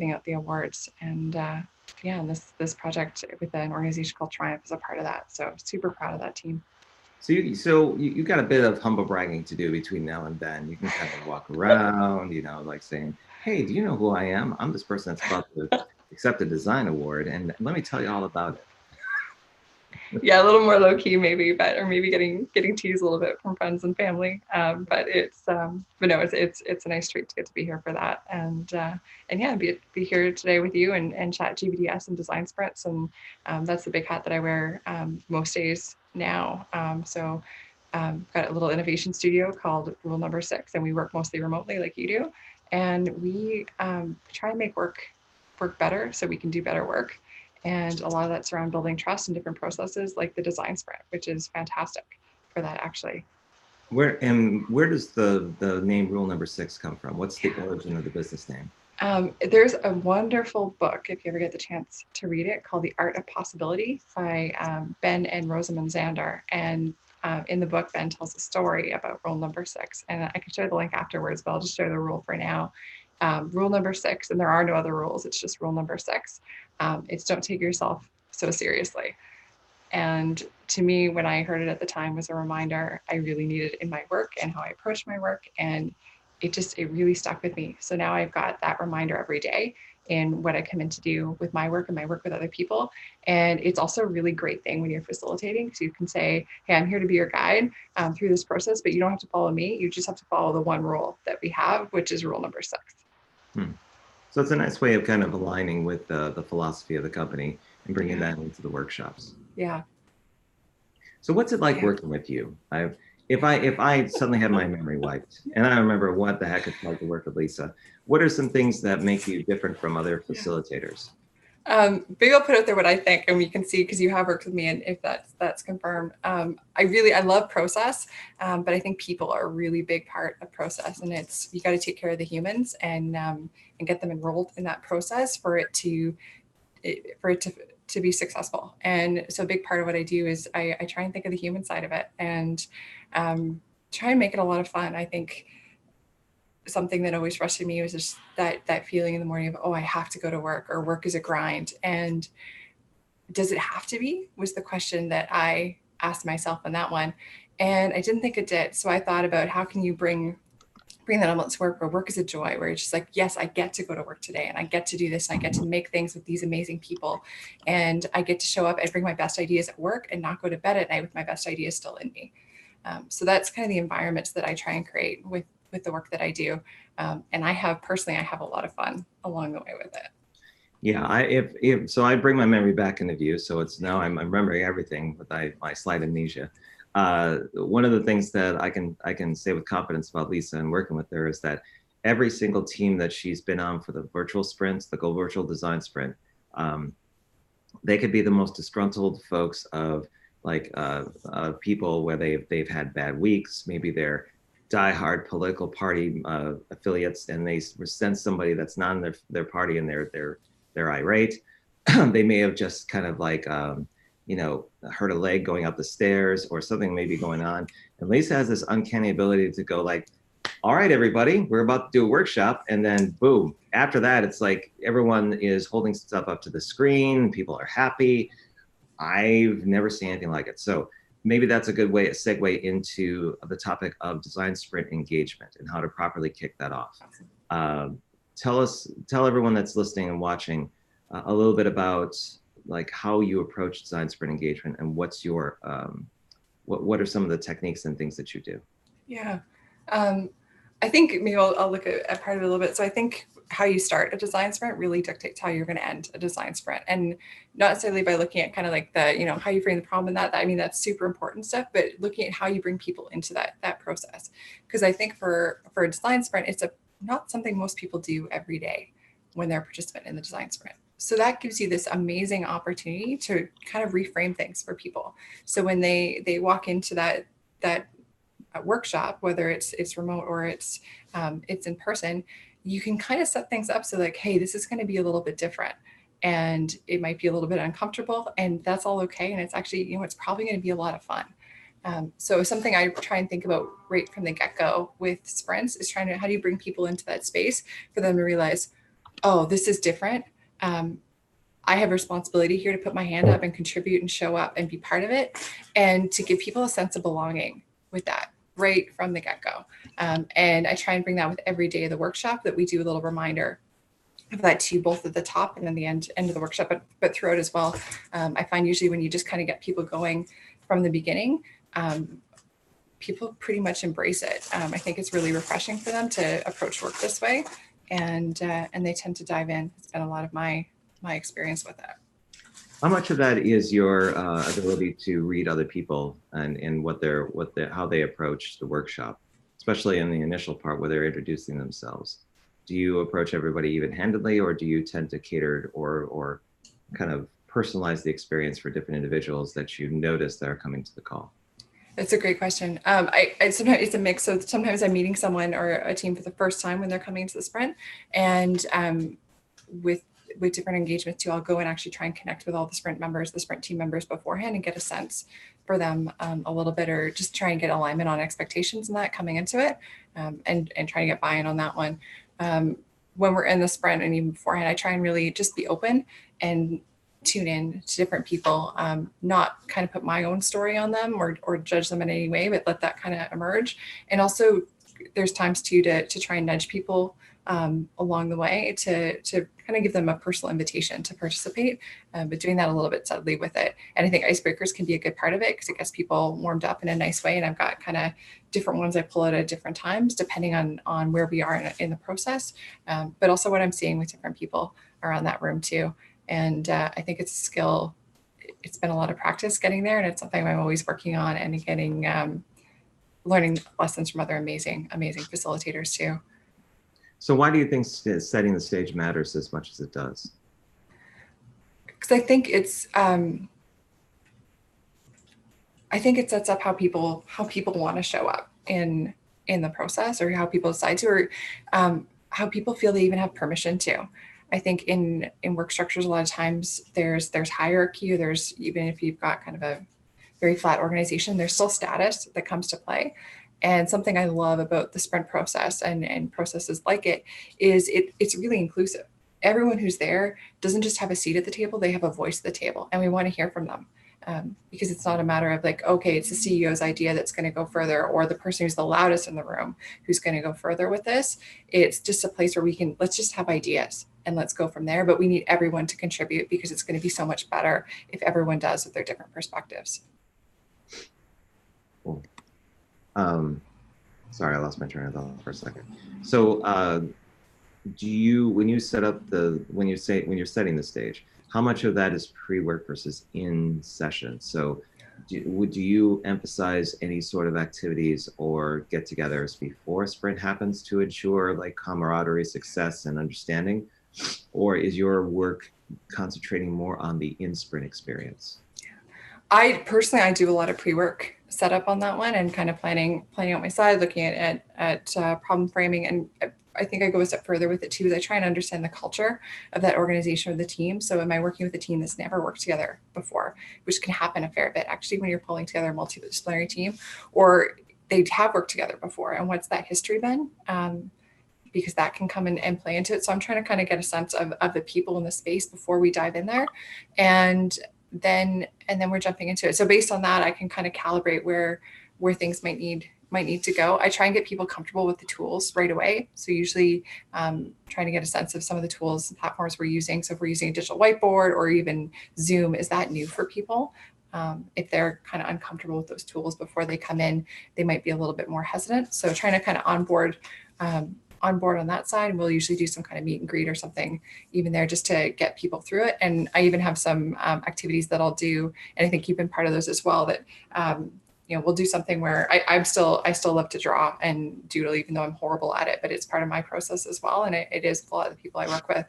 giving out the awards. And yeah, and this project with an organization called Triumph is a part of that. So super proud of that team. So you got a bit of humble bragging to do between now and then. You can kind of walk around, like saying, "Hey, do you know who I am? I'm this person that's about to accept a design award, and let me tell you all about it." Yeah, a little more low key maybe, but or maybe getting teased a little bit from friends and family. But no, it's a nice treat to get to be here for that, and yeah, be here today with you and chat GVDS and design sprints, and that's the big hat that I wear most days now. Got a little innovation studio called Rule Number 6, and we work mostly remotely like you do, and we try and make work better so we can do better work. And a lot of that's around building trust in different processes like the design sprint, which is fantastic for that actually. Where does the name Rule Number 6 come from? What's the origin of the business name? There's a wonderful book, if you ever get the chance to read it, called The Art of Possibility by Ben and Rosamund Zander. And in the book, Ben tells a story about rule number 6. And I can share the link afterwards, but I'll just share the rule for now. Rule number 6, and there are no other rules, it's just rule number 6. It's don't take yourself so seriously. And to me, when I heard it at the time, was a reminder I really needed in my work and how I approach my work. And it really stuck with me. So now I've got that reminder every day in what I come in to do with my work and my work with other people. And it's also a really great thing when you're facilitating, because you can say, hey, I'm here to be your guide through this process, but you don't have to follow me. You just have to follow the one rule that we have, which is rule number 6. Hmm. So it's a nice way of kind of aligning with the philosophy of the company and bringing Yeah. that into the workshops. Yeah. So what's it like Yeah. working with you? If I suddenly have my memory wiped and I remember what the heck it's like to work with Lisa, what are some things that make you different from other Yeah. facilitators? Maybe I'll put out there what I think, and we can see because you have worked with me, and if that's confirmed. I love process, but I think people are a really big part of process, and it's you got to take care of the humans and get them enrolled in that process for it to be successful. And so a big part of what I do is I try and think of the human side of it and um, try and make it a lot of fun. I think something that always frustrated me was just that feeling in the morning of, oh, I have to go to work, or work is a grind. And does it have to be, was the question that I asked myself on that one. And I didn't think it did. So I thought about how can you bring that element to work, where work is a joy, where it's just like, yes, I get to go to work today and I get to do this and I get to make things with these amazing people. And I get to show up and bring my best ideas at work and not go to bed at night with my best ideas still in me. So that's kind of the environments that I try and create with the work that I do. And I have a lot of fun along the way with it. Yeah, if so, I bring my memory back into view. So it's now I'm remembering everything with my slight amnesia. One of the things that I can say with confidence about Lisa and working with her is that every single team that she's been on for the virtual sprints, the Go Virtual Design Sprint, um, they could be the most disgruntled folks of people where they've had bad weeks. Maybe they're diehard political party affiliates, and they send somebody that's not in their party, and they're irate. They may have just kind of hurt a leg going up the stairs, or something may be going on. And Lisa has this uncanny ability to go like, all right, everybody, we're about to do a workshop. And then boom, after that, it's like everyone is holding stuff up to the screen. People are happy. I've never seen anything like it. So maybe that's a good way, a segue into the topic of design sprint engagement and how to properly kick that off. Um, tell everyone that's listening and watching a little bit about like how you approach design sprint engagement, and what's your what are some of the techniques and things that you do? Yeah. Um, I think maybe I'll look at part of it a little bit. So I think how you start a design sprint really dictates how you're going to end a design sprint, and not necessarily by looking at kind of like how you frame the problem, and I mean that's super important stuff, but looking at how you bring people into that process. Because I think for a design sprint, it's not something most people do every day when they're a participant in the design sprint. So that gives you this amazing opportunity to kind of reframe things for people. So when they walk into that workshop, whether it's remote or it's in person, you can kind of set things up so like, hey, this is going to be a little bit different, and it might be a little bit uncomfortable, and that's all okay. And it's actually, it's probably going to be a lot of fun. So something I try and think about right from the get-go with sprints is trying to, how do you bring people into that space for them to realize, oh, this is different. I have a responsibility here to put my hand up and contribute and show up and be part of it, and to give people a sense of belonging with that right from the get-go. And I try and bring that with every day of the workshop, that we do a little reminder of that to both at the top and then the end of the workshop, but throughout as well. I find usually when you just kind of get people going from the beginning, people pretty much embrace it. I think it's really refreshing for them to approach work this way, and they tend to dive in. It's been a lot of my experience with it. How much of that is your ability to read other people and how they approach the workshop, especially in the initial part where they're introducing themselves? Do you approach everybody even-handedly, or do you tend to cater or kind of personalize the experience for different individuals that you notice that are coming to the call? That's a great question. I sometimes it's a mix. So sometimes I'm meeting someone or a team for the first time when they're coming into the sprint, and with different engagements too, I'll go and actually try and connect with all the sprint members, the sprint team members beforehand, and get a sense for them a little bit, or just try and get alignment on expectations and that coming into it, and try to get buy-in on that one. When we're in the sprint and even beforehand, I try and really just be open and tune in to different people, not kind of put my own story on them or judge them in any way, but let that kind of emerge. And also there's times too to try and nudge people along the way to kind of give them a personal invitation to participate, but doing that a little bit subtly with it. And I think icebreakers can be a good part of it, because it gets people warmed up in a nice way. And I've got kind of different ones I pull out at different times, depending on where we are in the process, but also what I'm seeing with different people around that room too. And I think it's a skill. It's been a lot of practice getting there, and it's something I'm always working on, and getting learning lessons from other amazing facilitators too. So why do you think setting the stage matters as much as it does? Because I think it sets up how people want to show up in the process, or how people decide to, or how people feel they even have permission to. I think in work structures, a lot of times there's hierarchy, or there's, even if you've got kind of a very flat organization, there's still status that comes to play. And something I love about the sprint process and processes like it is it's really inclusive. Everyone who's there doesn't just have a seat at the table, they have a voice at the table, and we want to hear from them. Because it's not a matter of like, okay, it's the CEO's idea that's going to go further, or the person who's the loudest in the room who's going to go further with this. It's just a place where let's just have ideas and let's go from there. But we need everyone to contribute, because it's going to be so much better if everyone does with their different perspectives. Cool. Sorry, I lost my train of thought for a second. So when you're setting the stage, how much of that is pre-work versus in session? So do you emphasize any sort of activities or get-togethers before a sprint happens to ensure like camaraderie, success, and understanding? Or is your work concentrating more on the in-sprint experience? I personally do a lot of pre-work setup on that one, and kind of planning out my side, looking at problem framing. And I think I go a step further with it too, is I try and understand the culture of that organization or the team. So am I working with a team that's never worked together before, which can happen a fair bit actually when you're pulling together a multidisciplinary team, or they have worked together before, and what's that history been? Because that can come in and play into it. So I'm trying to kind of get a sense of the people in the space before we dive in there. And then we're jumping into it. So based on that, I can kind of calibrate where things might need to go. I try and get people comfortable with the tools right away. So usually trying to get a sense of some of the tools and platforms we're using. So if we're using a digital whiteboard or even Zoom, is that new for people? If they're kind of uncomfortable with those tools before they come in, they might be a little bit more hesitant. So trying to kind of onboard on that side, and we'll usually do some kind of meet and greet or something even there, just to get people through it. And I even have some activities that I'll do, and I think you've been part of those as well, that we'll do something where I still love to draw and doodle, even though I'm horrible at it, but it's part of my process as well. And it is with a lot of the people I work with.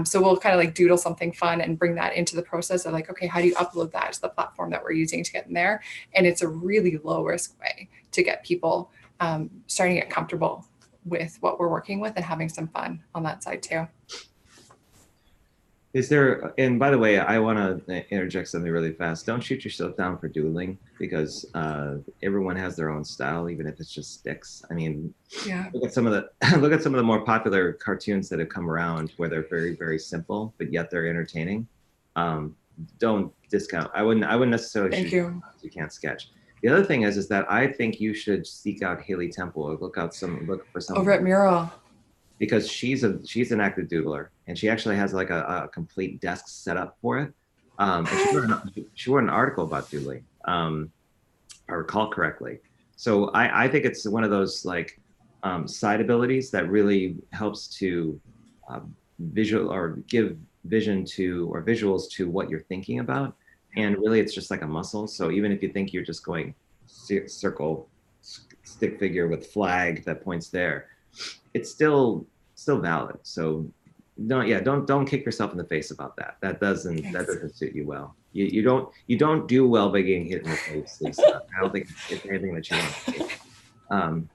So we'll kind of like doodle something fun and bring that into the process of like, okay, how do you upload that to the platform that we're using to get in there? And it's a really low risk way to get people starting to get comfortable with what we're working with and having some fun on that side too. Is there, and by the way, I want to interject something really fast. Don't shoot yourself down for doodling because everyone has their own style, even if it's just sticks. I mean, Yeah. look at some of the look at some of the more popular cartoons that have come around where they're very, very simple, but yet they're entertaining. Um, don't discount. I wouldn't necessarily Thank shoot you. if you can't sketch. The other thing is that I think you should seek out Haley Temple or look for Over someone at Mural. because she's an active doodler and she actually has like a complete desk set up for it. And she wrote an article about doodling, if I recall correctly. So I think it's one of those like side abilities that really helps to visual or give vision to or visuals to what you're thinking about. And really it's just like a muscle. So even if you think you're just going circle, stick figure with flag that points there, it's still valid. So don't kick yourself in the face about that. That doesn't suit you well. You don't do well by getting hit in the face, Lisa. I don't think it's anything that you want to do.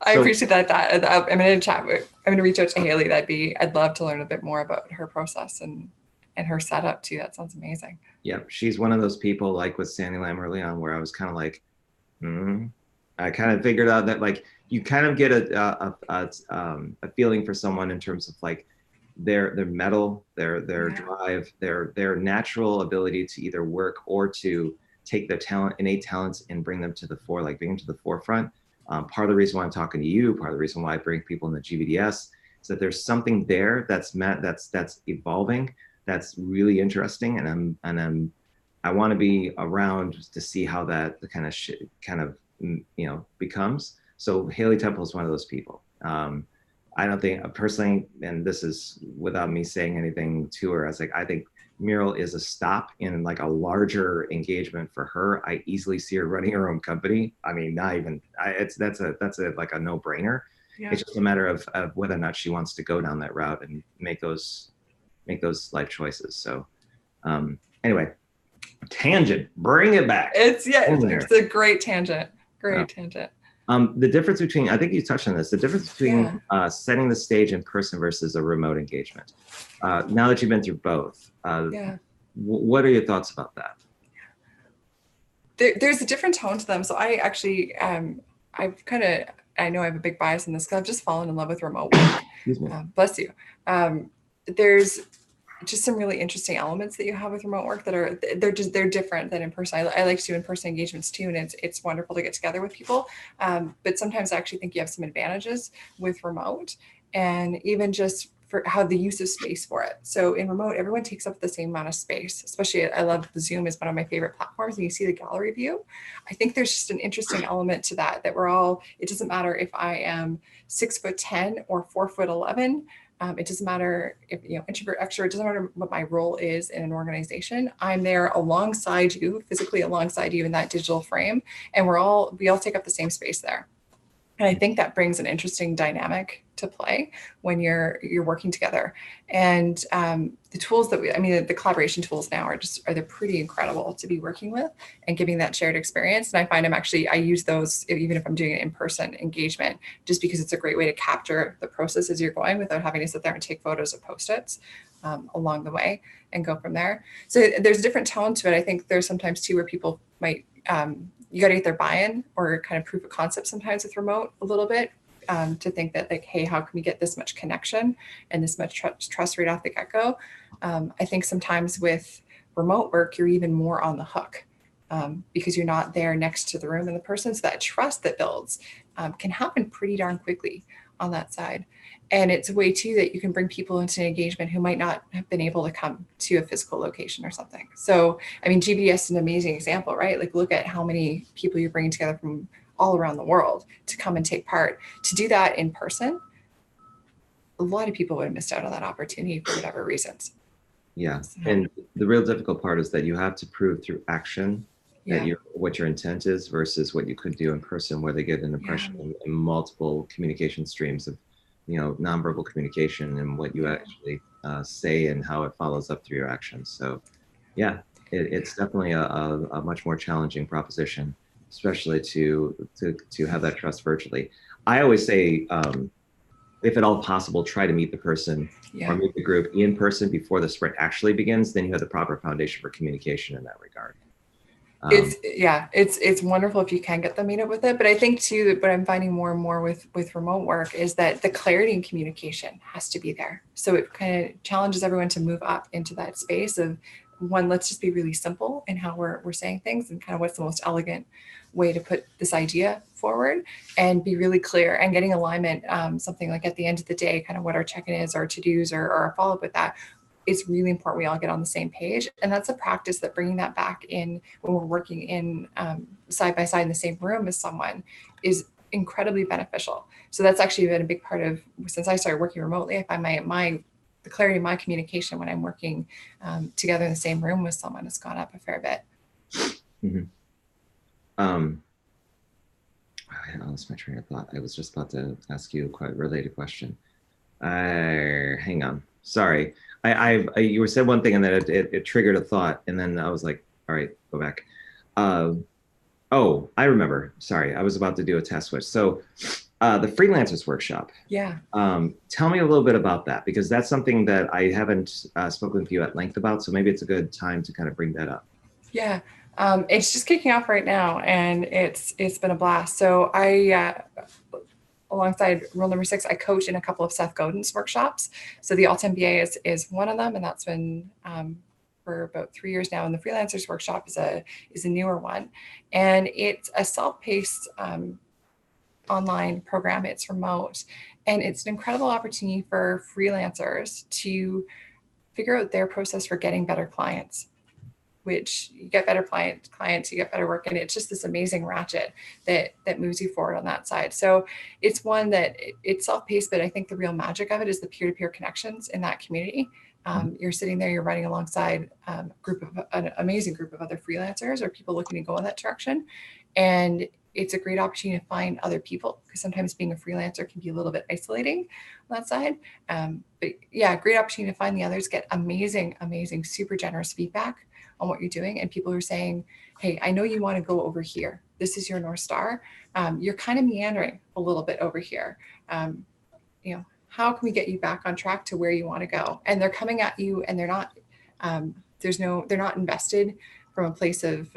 I appreciate that. I'm going to chat with, I'm going to reach out to Haley. I'd love to learn a bit more about her process and her setup too. That sounds amazing. Yeah, she's one of those people like with Sandy Lamb early on where I was kind of like, I kind of figured out that like you kind of get a feeling for someone in terms of like their mettle, their drive, their natural ability to either work or to take their innate talents and bring them to the fore, like bring them to the forefront. Part of the reason why I'm talking to you, part of the reason why I bring people in the GVDS is that there's something there that's evolving, that's really interesting, and I want to be around to see how that kind of becomes. So Haley Temple is one of those people. I don't think personally, and this is without me saying anything to her, I think Mural is a stop in like a larger engagement for her. I easily see her running her own company. I mean, not even that's like a no-brainer. Yeah. It's just a matter of whether or not she wants to go down that route and make those life choices. So anyway, tangent, bring it back. It's a great tangent. Tangent. The difference between, I think you touched on this, the difference between setting the stage in person versus a remote engagement. Now that you've been through both, what are your thoughts about that? There's a different tone to them. So I actually, I know I have a big bias in this because I've just fallen in love with remote work. Excuse me. Bless you. There's just some really interesting elements that you have with remote work that they're different than in person. I like to do in-person engagements too, and it's wonderful to get together with people. But sometimes I actually think you have some advantages with remote, and even just for how the use of space for it. So in remote, everyone takes up the same amount of space. Especially, I love the Zoom is one of my favorite platforms, and you see the gallery view. I think there's just an interesting element to that we're all. It doesn't matter if I am 6'10" or 4'11". It doesn't matter if, introvert, extrovert, it doesn't matter what my role is in an organization. I'm there alongside you, physically alongside you in that digital frame. And we all take up the same space there. And I think that brings an interesting dynamic to play when you're working together. And the tools the collaboration tools now they're pretty incredible to be working with and giving that shared experience. And I find I use those even if I'm doing an in-person engagement, just because it's a great way to capture the process as you're going without having to sit there and take photos of Post-its along the way and go from there. So there's a different tone to it. I think there's sometimes too where people might, you got to get their buy-in or kind of proof of concept sometimes with remote a little bit, to think that like, hey, how can we get this much connection and this much trust right off the get-go? I think sometimes with remote work, you're even more on the hook because you're not there next to the room and the person. So that trust that builds can happen pretty darn quickly on that side. And it's a way too that you can bring people into an engagement who might not have been able to come to a physical location or something. So, GVDS is an amazing example, right? Like look at how many people you're bringing together from all around the world to come and take part. To do that in person, a lot of people would have missed out on that opportunity for whatever reasons. Yeah, so. And the real difficult part is that you have to prove through action that what your intent is versus what you could do in person, where they get an impression in multiple communication streams of nonverbal communication and what you actually say and how it follows up through your actions. So yeah, it's definitely a much more challenging proposition, especially to have that trust virtually. I always say if at all possible, try to meet the person or meet the group in person before the sprint actually begins, then you have the proper foundation for communication in that regard. It's wonderful if you can get them meet up with it. But I think too that what I'm finding more and more with remote work is that the clarity and communication has to be there. So it kind of challenges everyone to move up into that space of one, let's just be really simple in how we're saying things and kind of what's the most elegant way to put this idea forward, and be really clear and getting alignment. Something like at the end of the day, kind of what our check-in is, our to-dos, or our follow-up with that. It's really important we all get on the same page. And that's a practice that bringing that back in when we're working in side by side in the same room as someone is incredibly beneficial. So that's actually been a big part of, since I started working remotely, I find the clarity of my communication when I'm working together in the same room with someone has gone up a fair bit. Mm-hmm. I lost my train of thought. I was just about to ask you a quite related question. Hang on. Sorry. You said one thing and then it triggered a thought, and then I was like, all right, go back. Oh, I remember. Sorry, I was about to do a test switch. So the freelancers workshop. Yeah. Tell me a little bit about that, because that's something that I haven't spoken with you at length about. So maybe it's a good time to kind of bring that up. Yeah. It's just kicking off right now, and it's been a blast. So I, alongside rule number 6, I coach in a couple of Seth Godin's workshops. So the Alt MBA is one of them, and that's been for about 3 years now. And the freelancers workshop is a newer one, and it's a self-paced online program. It's remote, and it's an incredible opportunity for freelancers to figure out their process for getting better clients, which you get better clients, you get better work. And it's just this amazing ratchet that moves you forward on that side. So it's one that it's self-paced, but I think the real magic of it is the peer-to-peer connections in that community. You're sitting there, you're running alongside an amazing group of other freelancers or people looking to go in that direction. And it's a great opportunity to find other people, because sometimes being a freelancer can be a little bit isolating on that side. But yeah, great opportunity to find the others, get amazing, super generous feedback on what you're doing. And people are saying, hey, I know you want to go over here. This is your North Star. You're kind of meandering a little bit over here. How can we get you back on track to where you want to go? And they're coming at you, and they're not, they're not invested from a place of,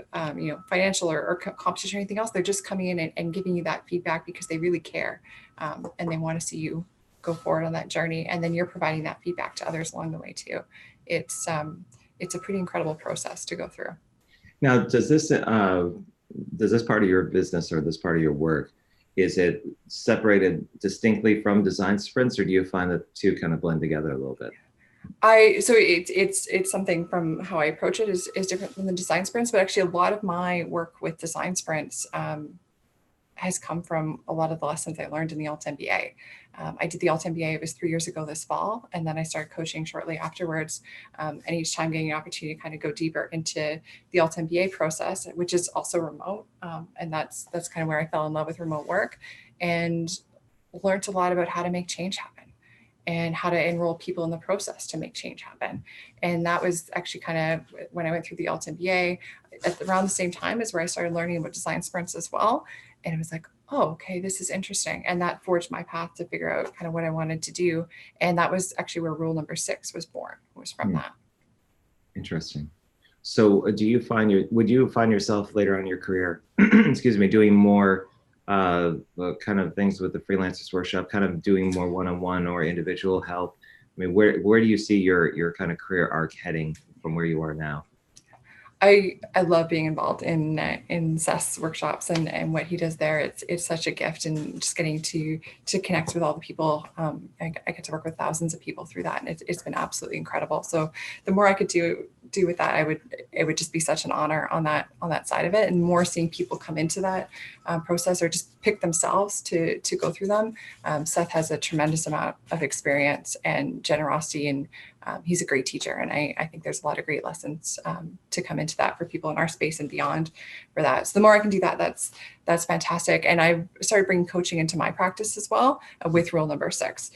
financial or competition or anything else. They're just coming in and giving you that feedback because they really care. And they want to see you go forward on that journey. And then you're providing that feedback to others along the way too. It's a pretty incredible process to go through. Now, does this part of your business or this part of your work, is it separated distinctly from design sprints, or do you find the two kind of blend together a little bit? So it's something from how I approach it is different from the design sprints, but actually a lot of my work with design sprints has come from a lot of the lessons I learned in the Alt MBA. I did the Alt MBA, it was 3 years ago this fall, and then I started coaching shortly afterwards. And each time getting an opportunity to kind of go deeper into the Alt MBA process, which is also remote. And that's kind of where I fell in love with remote work, and learned a lot about how to make change happen and how to enroll people in the process to make change happen. And that was actually kind of when I went through the Alt MBA around the same time as where I started learning about design sprints as well. And it was like, oh, okay, this is interesting. And that forged my path to figure out kind of what I wanted to do. And that was actually where rule number 6 was born, was from that. Interesting. So would you find yourself later on in your career, excuse me, doing more kind of things with the freelancers workshop, kind of doing more one-on-one or individual help? I mean, where do you see your kind of career arc heading from where you are now? I love being involved in Seth's workshops and what he does there. It's such a gift, and just getting to connect with all the people. I get to work with thousands of people through that, and it's been absolutely incredible. So the more I could do with that, it would just be such an honor on that side of it, and more seeing people come into that process or just pick themselves to go through them. Seth has a tremendous amount of experience and generosity, and he's a great teacher. And I think there's a lot of great lessons to come into that for people in our space and beyond for that. So the more I can do that, that's fantastic. And I started bringing coaching into my practice as well with rule number 6.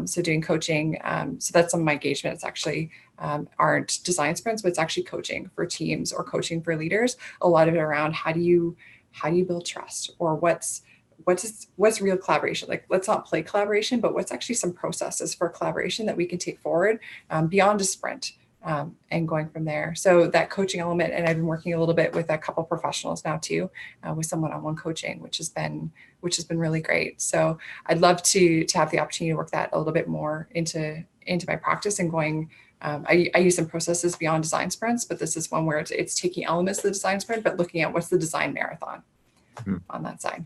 So doing coaching. So that's some of my engagements actually aren't design sprints, but it's actually coaching for teams or coaching for leaders. A lot of it around how do you build trust, or what's what's real collaboration? Like, let's not play collaboration, but what's actually some processes for collaboration that we can take forward beyond a sprint, and going from there. So that coaching element, and I've been working a little bit with a couple professionals now too, with some one-on-one coaching, which has been really great. So I'd love to have the opportunity to work that a little bit more into my practice and going. I use some processes beyond design sprints, but this is one where it's taking elements of the design sprint, but looking at what's the design marathon on that side.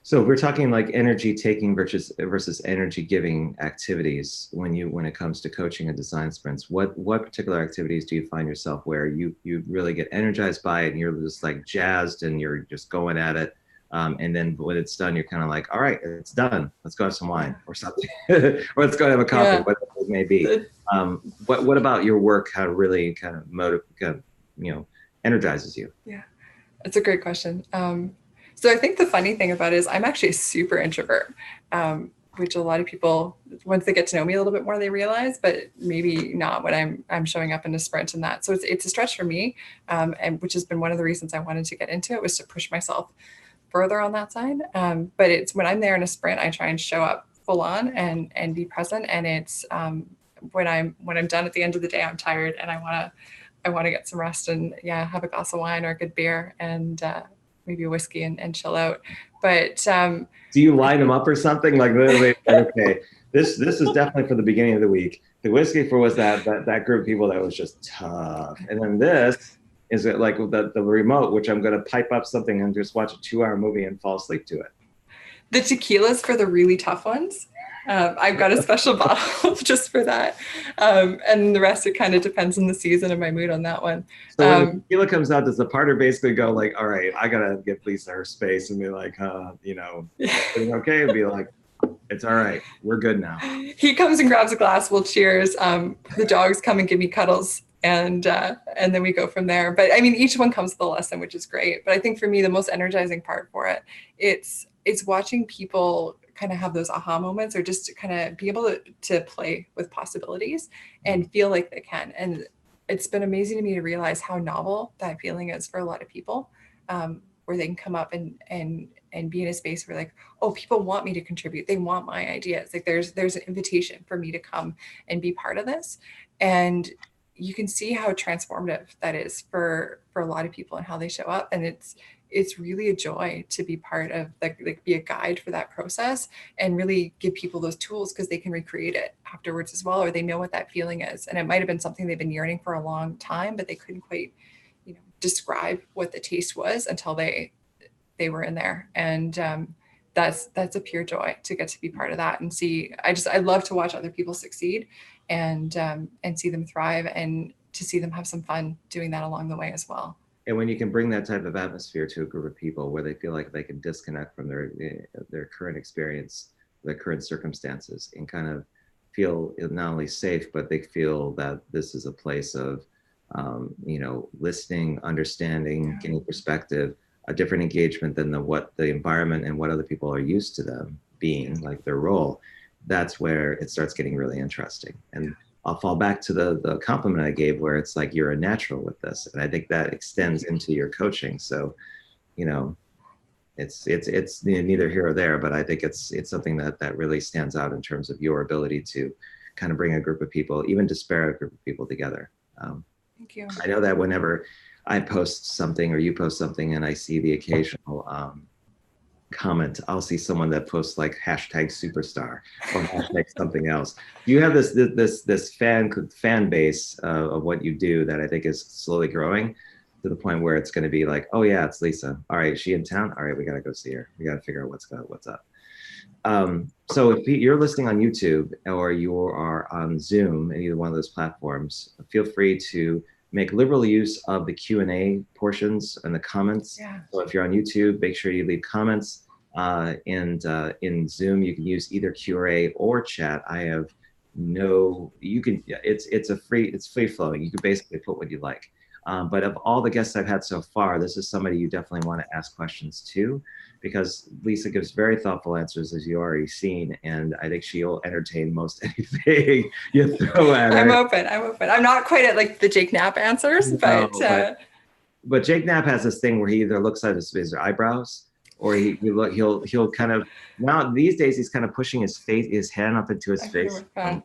So we're talking like energy taking versus energy giving activities when it comes to coaching and design sprints. What particular activities do you find yourself where you really get energized by it and you're just like jazzed and you're just going at it, and then when it's done, you're kind of like, all right, it's done. Let's go have some wine or something, or let's go have a coffee, whatever it may be. What about your work? How really kind of energizes you? Yeah, that's a great question. So I think the funny thing about it is I'm actually a super introvert, which a lot of people, once they get to know me a little bit more, they realize, but maybe not when I'm showing up in a sprint and that. So it's a stretch for me, and which has been one of the reasons I wanted to get into it, was to push myself further on that side. But it's when I'm there in a sprint, I try and show up full on and be present. And it's when I'm done at the end of the day, I'm tired and I want to get some rest and have a glass of wine or a good beer and maybe a whiskey and chill out. But do you line them up or something? Like literally, okay, this is definitely for the beginning of the week. The whiskey for was that group of people that was just tough. And then this is like the remote, which I'm going to pipe up something and just watch a 2-hour movie and fall asleep to it. The tequila's for the really tough ones. I've got a special bottle just for that. And the rest, it kind of depends on the season and my mood on that one. So when the tequila comes out, does the partner basically go like, all right, I got to give Lisa her space and be like, okay? And be like, it's all right. We're good now. He comes and grabs a glass. We'll cheers. The dogs come and give me cuddles. And then we go from there. But I mean, each one comes with a lesson, which is great. But I think for me, the most energizing part for it, it's watching people kind of have those aha moments, or just to kind of be able to play with possibilities and feel like they can. And it's been amazing to me to realize how novel that feeling is for a lot of people, where they can come up and be in a space where like, oh, people want me to contribute. They want my ideas. Like there's an invitation for me to come and be part of this. And you can see how transformative that is for a lot of people and how they show up. And it's really a joy to be part of, like be a guide for that process and really give people those tools, because they can recreate it afterwards as well, or they know what that feeling is. And it might've been something they've been yearning for a long time, but they couldn't quite, describe what the taste was until they were in there. And that's a pure joy to get to be part of that and see. I love to watch other people succeed and see them thrive, and to see them have some fun doing that along the way as well. And when you can bring that type of atmosphere to a group of people where they feel like they can disconnect from their current experience, their current circumstances, and kind of feel not only safe, but they feel that this is a place of, listening, understanding, getting perspective, a different engagement than what the environment and what other people are used to them being, like their role. That's where it starts getting really interesting. And I'll fall back to the compliment I gave, where it's like, you're a natural with this. And I think that extends into your coaching. So, it's neither here or there, but I think it's something that really stands out in terms of your ability to kind of bring a group of people, even disparate group of people together. Thank you. I know that whenever I post something or you post something and I see the occasional comment, I'll see someone that posts like #superstar or something else. You have this fan base of what you do that I think is slowly growing to the point where it's going to be like, oh yeah, it's Lisa. All right, is she in town? All right, we got to go see her. We got to figure out what's up. So if you're listening on YouTube or you are on Zoom, any either one of those platforms, feel free to make liberal use of the Q&A portions and the comments. Yeah. So if you're on YouTube, make sure you leave comments. And in Zoom, you can use either Q&A or chat. It's free flowing. You can basically put what you like. But of all the guests I've had so far, this is somebody you definitely want to ask questions to, because Lisa gives very thoughtful answers, as you already seen, and I think she'll entertain most anything you throw at her. I'm open. I'm not quite at like the Jake Knapp answers, but Jake Knapp has this thing where he either looks at his eyebrows or he'll kind of, now these days he's kind of pushing his hand up into his I think it face. was fun.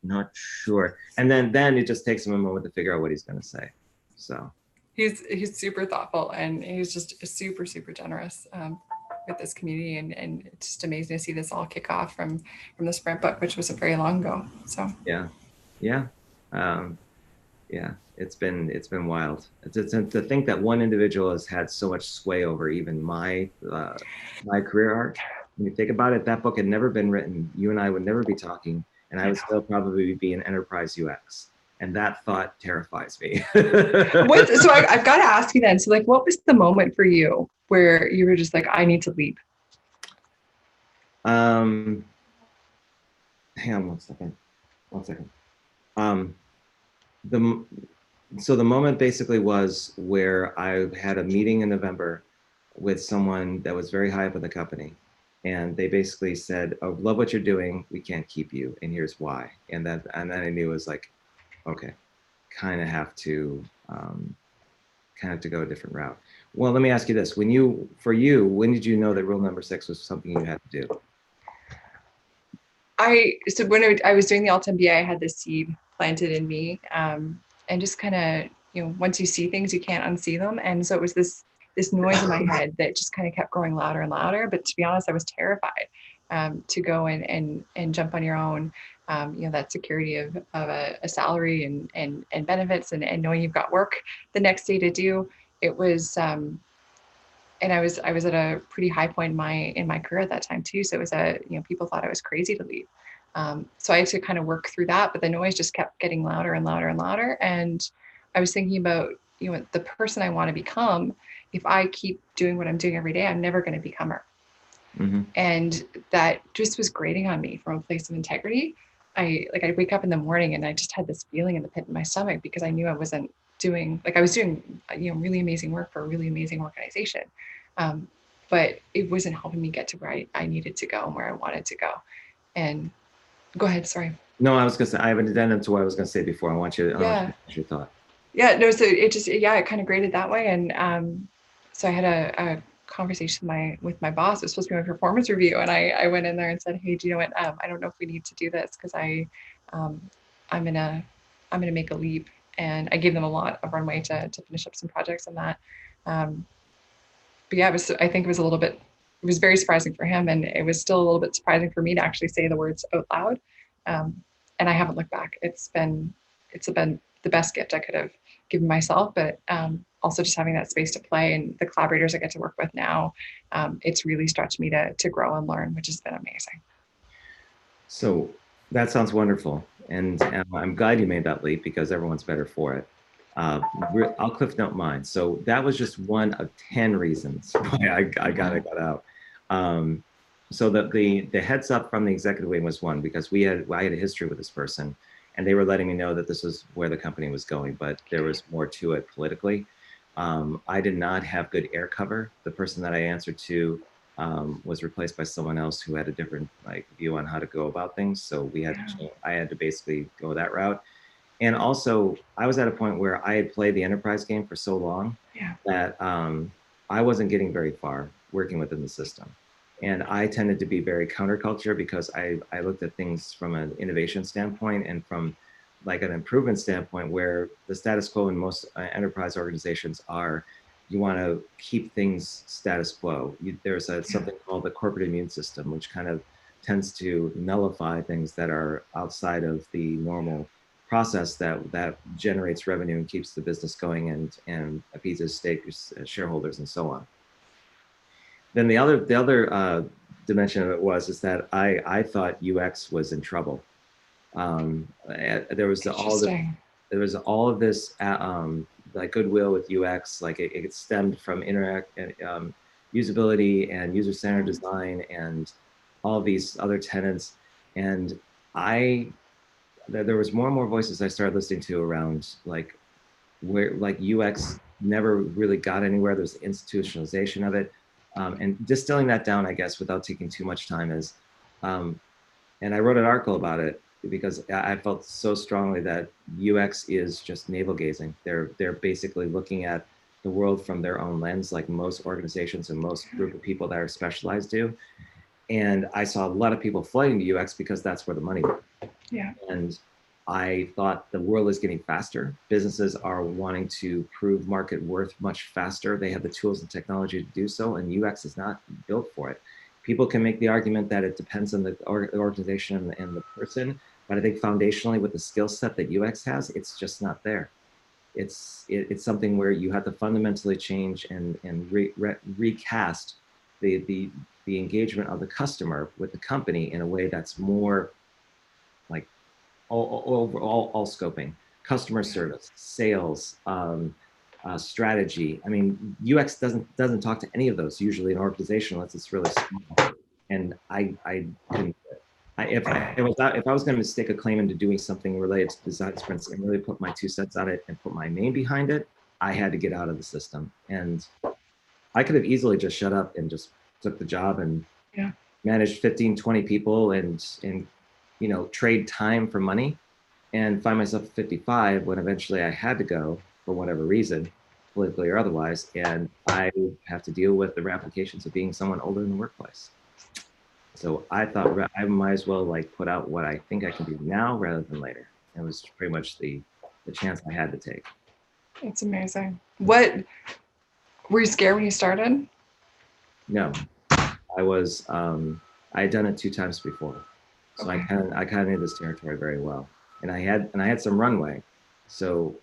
Not sure. And then it just takes him a moment to figure out what he's going to say. So he's super thoughtful, and he's just super, super generous with this community, and it's just amazing to see this all kick off from the Sprint book, which was a very long ago. So yeah. Yeah, it's been wild. It's to think that one individual has had so much sway over even my career arc. When you think about it, that book had never been written. You and I would never be talking, and I would still probably be in enterprise UX. And that thought terrifies me. So I've got to ask you then. So like, what was the moment for you where you were just like, I need to leave? Hang on 1 second. So the moment basically was where I had a meeting in November with someone that was very high up in the company. And they basically said, "Oh, love what you're doing. We can't keep you. And here's why." And then I knew it was like, okay, kind of have to go a different route. Well, let me ask you this. When did you know that rule number 6 was something you had to do? So when I was doing the Alt MBA, I had this seed planted in me, and just kind of, once you see things, you can't unsee them. And so it was this noise in my head that just kind of kept growing louder and louder. But to be honest, I was terrified to go and jump on your own. That security of a salary and benefits, and knowing you've got work the next day to do. It was, and I was at a pretty high point in my career at that time too. So it was people thought I was crazy to leave. So I had to kind of work through that, but the noise just kept getting louder and louder and louder. And I was thinking about, the person I want to become. If I keep doing what I'm doing every day, I'm never going to become her. Mm-hmm. And that just was grating on me from a place of integrity. I'd wake up in the morning and I just had this feeling in the pit of my stomach, because I knew I was doing really amazing work for a really amazing organization. But it wasn't helping me get to where I needed to go and where I wanted to go. And go ahead, sorry. No, I was going to say, I have an addendum to what I was going to say before. I want you to finish your thought. Yeah, no, so it kind of graded that way. And so I had a conversation with my boss. It was supposed to be my performance review. And I went in there and said, hey, do you know what? I don't know if we need to do this, because I'm gonna make a leap. And I gave them a lot of runway to finish up some projects and that. But yeah, I think it was very surprising for him. And it was still a little bit surprising for me to actually say the words out loud. And I haven't looked back. It's been the best gift I could have given myself, but also just having that space to play and the collaborators I get to work with now, it's really stretched me to grow and learn, which has been amazing. So that sounds wonderful. And I'm glad you made that leap, because everyone's better for it. I'll cliff note mine. So that was just one of 10 reasons why I got out. So the heads up from the executive wing was one, because I had a history with this person, and they were letting me know that this was where the company was going, but there was more to it politically. I did not have good air cover. The person that I answered to was replaced by someone else who had a different view on how to go about things. So I had to basically go that route. And also, I was at a point where I had played the enterprise game for so long that I wasn't getting very far working within the system. And I tended to be very counterculture, because I looked at things from an innovation standpoint and from an improvement standpoint, where the status quo in most enterprise organizations you want to keep things status quo. There's something called the corporate immune system, which kind of tends to nullify things that are outside of the normal process that generates revenue and keeps the business going and appeases shareholders and so on. Then the other dimension of it is that I thought UX was in trouble. There was all of this goodwill with UX, it stemmed from usability and user-centered design and all these other tenets. And there was more and more voices I started listening to around where UX never really got anywhere. There's institutionalization of it. And distilling that down, I guess, without taking too much time is, and I wrote an article about it because I felt so strongly that UX is just navel gazing. They're basically looking at the world from their own lens, like most organizations and most group of people that are specialized do. And I saw a lot of people flooding to UX because that's where the money was. Yeah. And I thought the world is getting faster. Businesses are wanting to prove market worth much faster. They have the tools and technology to do so, and UX is not built for it. People can make the argument that it depends on the organization and the person, but I think foundationally with the skill set that UX has, it's just not there. It's something where you have to fundamentally change and recast the engagement of the customer with the company in a way that's more like all scoping, customer service, sales, strategy. I mean, UX doesn't talk to any of those usually in an organization unless it's really small. And I couldn't do it. If I was going to stake a claim into doing something related to design sprints and really put my 2 cents on it and put my name behind it, I had to get out of the system. And I could have easily just shut up and just took the job and managed 15, 20 people and trade time for money and find myself at 55 when eventually I had to go for whatever reason, politically or otherwise, and I have to deal with the ramifications of being someone older in the workplace. So I thought I might as well like put out what I think I can do now rather than later. It was pretty much the chance I had to take. It's amazing. What were you scared when you started? No, I was. I had done it 2 times before, so okay. I kind of knew this territory very well, and I had some runway, so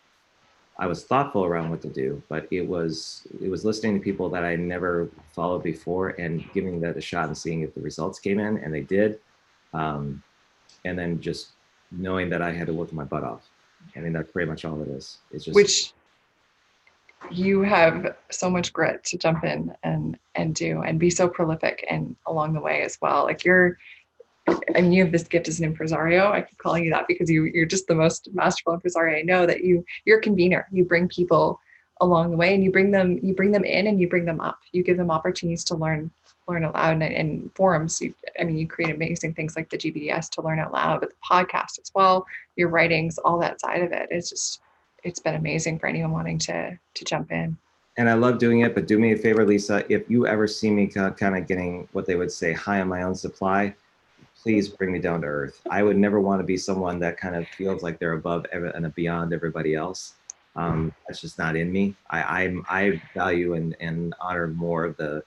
I was thoughtful around what to do. But it was listening to people that I never followed before and giving that a shot and seeing if the results came in, and they did, and then just knowing that I had to work my butt off. I mean, that's pretty much all it is. It's just which you have so much grit to jump in and do and be so prolific and along the way as well. Like you have this gift as an impresario. I keep calling you that because you're just the most masterful impresario I know. That you're a convener. You bring people along the way and you bring them in and you bring them up. You give them opportunities to learn out loud and forums. You create amazing things like the GVDS to learn out loud, but the podcast as well, your writings, all that side of it. It's been amazing for anyone wanting to jump in. And I love doing it, but do me a favor, Lisa, if you ever see me kind of getting what they would say high on my own supply, please bring me down to earth. I would never want to be someone that kind of feels like they're above and beyond everybody else. That's just not in me. I value and honor more of the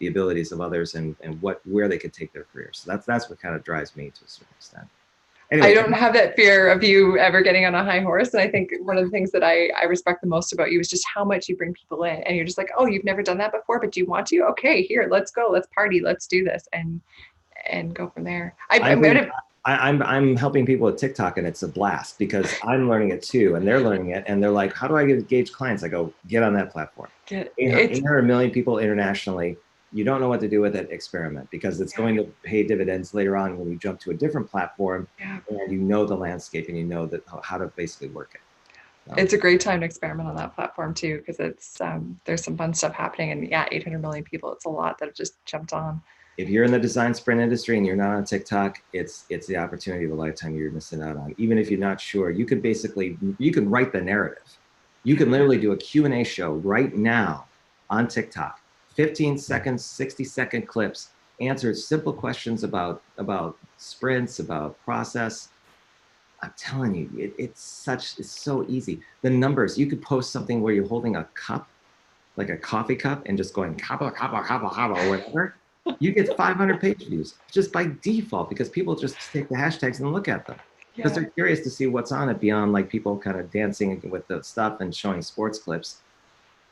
abilities of others and where they could take their careers. So that's what kind of drives me to a certain extent. Anyway, I don't have that fear of you ever getting on a high horse. And I think one of the things that I respect the most about you is just how much you bring people in. And you're just like, oh, you've never done that before, but do you want to? Okay, here, let's go. Let's party. Let's do this. And go from there. I'm helping people with TikTok, and it's a blast because I'm learning it too, and they're learning it, and they're like, how do I engage clients? I go, get on that platform. 800 million people internationally. You don't know what to do with it, experiment, because it's going to pay dividends later on when you jump to a different platform and you know the landscape and you know that how to basically work it. It's a great time to experiment on that platform too, because it's there's some fun stuff happening, and 800 million people, it's a lot that have just jumped on. If you're in the design sprint industry and you're not on TikTok, it's the opportunity of a lifetime you're missing out on. Even if you're not sure, you can write the narrative. You can literally do a Q&A show right now on TikTok. 15 seconds, 60-second clips, answer simple questions about sprints, about process. I'm telling you, it's so easy. The numbers, you could post something where you're holding a cup, like a coffee cup, and just going kappa, kappa, kappa, kappa, or whatever. You get 500 page views just by default because people just take the hashtags and look at them because they're curious to see what's on it beyond like people kind of dancing with the stuff and showing sports clips.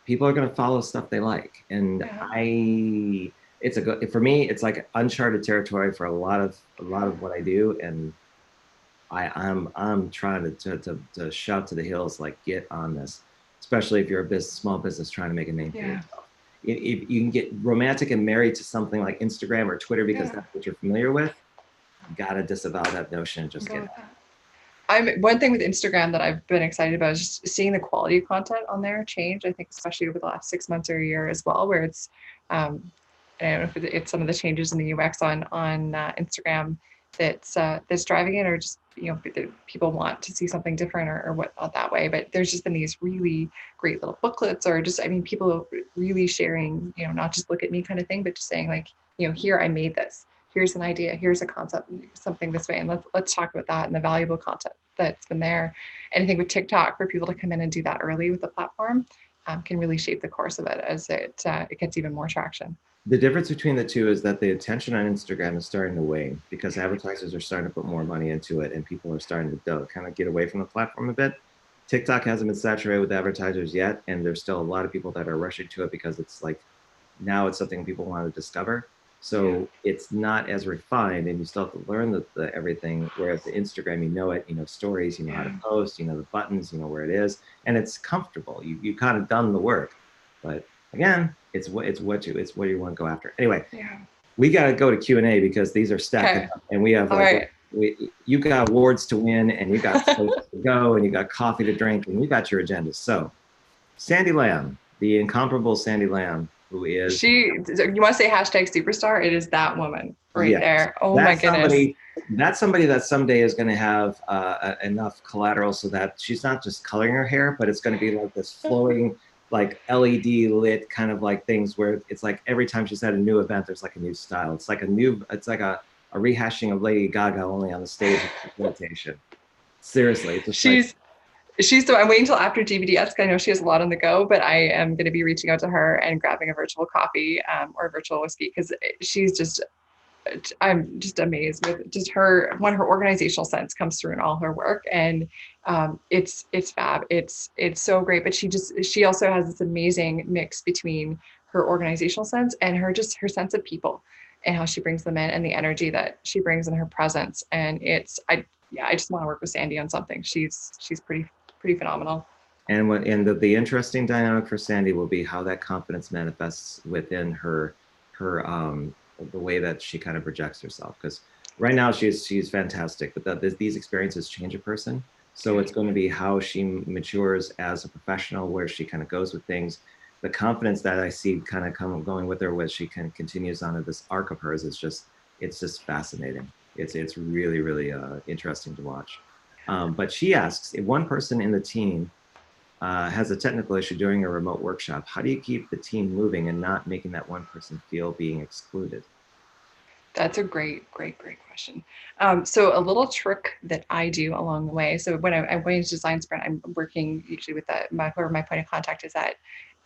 People are going to follow stuff they like. And for me, it's like uncharted territory for a lot of what I do. And I'm trying to shout to the hills, like, get on this, especially if you're a small business trying to make a name for yourself. If you can get romantic and married to something like Instagram or Twitter because that's what you're familiar with, you gotta disavow that notion and just get it. One thing with Instagram that I've been excited about is just seeing the quality of content on there change. I think especially over the last 6 months or a year as well, where it's I don't know if it's some of the changes in the UX on Instagram that's driving it, or just, you know, people want to see something different or what that way. But there's just been these really great little booklets, or just, I mean, people really sharing, you know, not just look at me kind of thing, but just saying like, you know, here, I made this, here's an idea, here's a concept, something this way, and let's talk about that and the valuable content that's been there. And I think with TikTok, for people to come in and do that early with the platform, can really shape the course of it as it gets even more traction. The difference between the two is that the attention on Instagram is starting to wane because advertisers are starting to put more money into it and people are starting to kind of get away from the platform a bit. TikTok hasn't been saturated with advertisers yet, and there's still a lot of people that are rushing to it because it's like now it's something people want to discover. So it's not as refined, and you still have to learn the everything. Whereas the Instagram, you know it, you know stories, you know how to post, you know the buttons, you know where it is, and it's comfortable. You kind of done the work, but again, it's what you want to go after. Anyway, we got to go to Q&A because these are stacking up, and we have like you got awards to win, and you got places to go, and you got coffee to drink, and you got your agendas. So, Sandy Lamb, the incomparable Sandy Lamb, who is you want to say hashtag superstar? It is that woman right there. Oh my goodness. That's somebody that someday is going to have enough collateral so that she's not just coloring her hair, but it's going to be like this flowing, like LED lit kind of like things where it's like every time she's at a new event, there's like a new style. It's like a rehashing of Lady Gaga only on the stage of facilitation. Seriously, it's just I'm waiting until after GVDS because I know she has a lot on the go, but I am going to be reaching out to her and grabbing a virtual coffee or a virtual whiskey because I'm just amazed with just her organizational sense comes through in all her work, and it's fab. It's so great. But she also has this amazing mix between her organizational sense and her sense of people and how she brings them in and the energy that she brings in her presence. And I just want to work with Sandy on something. She's pretty phenomenal. And the interesting dynamic for Sandy will be how that confidence manifests within her the way that she kind of projects herself. Because right now she's fantastic, but these experiences change a person. So it's going to be how she matures as a professional, where she kind of goes with things. The confidence that I see kind of going with her, where she kind of continues on this arc of hers, it's just fascinating. It's really, really interesting to watch. But she asks, if one person in the team has a technical issue during a remote workshop, how do you keep the team moving and not making that one person feel being excluded? That's a great question. So a little trick that I do along the way. So when I'm going to design sprint, I'm working usually with whoever my point of contact is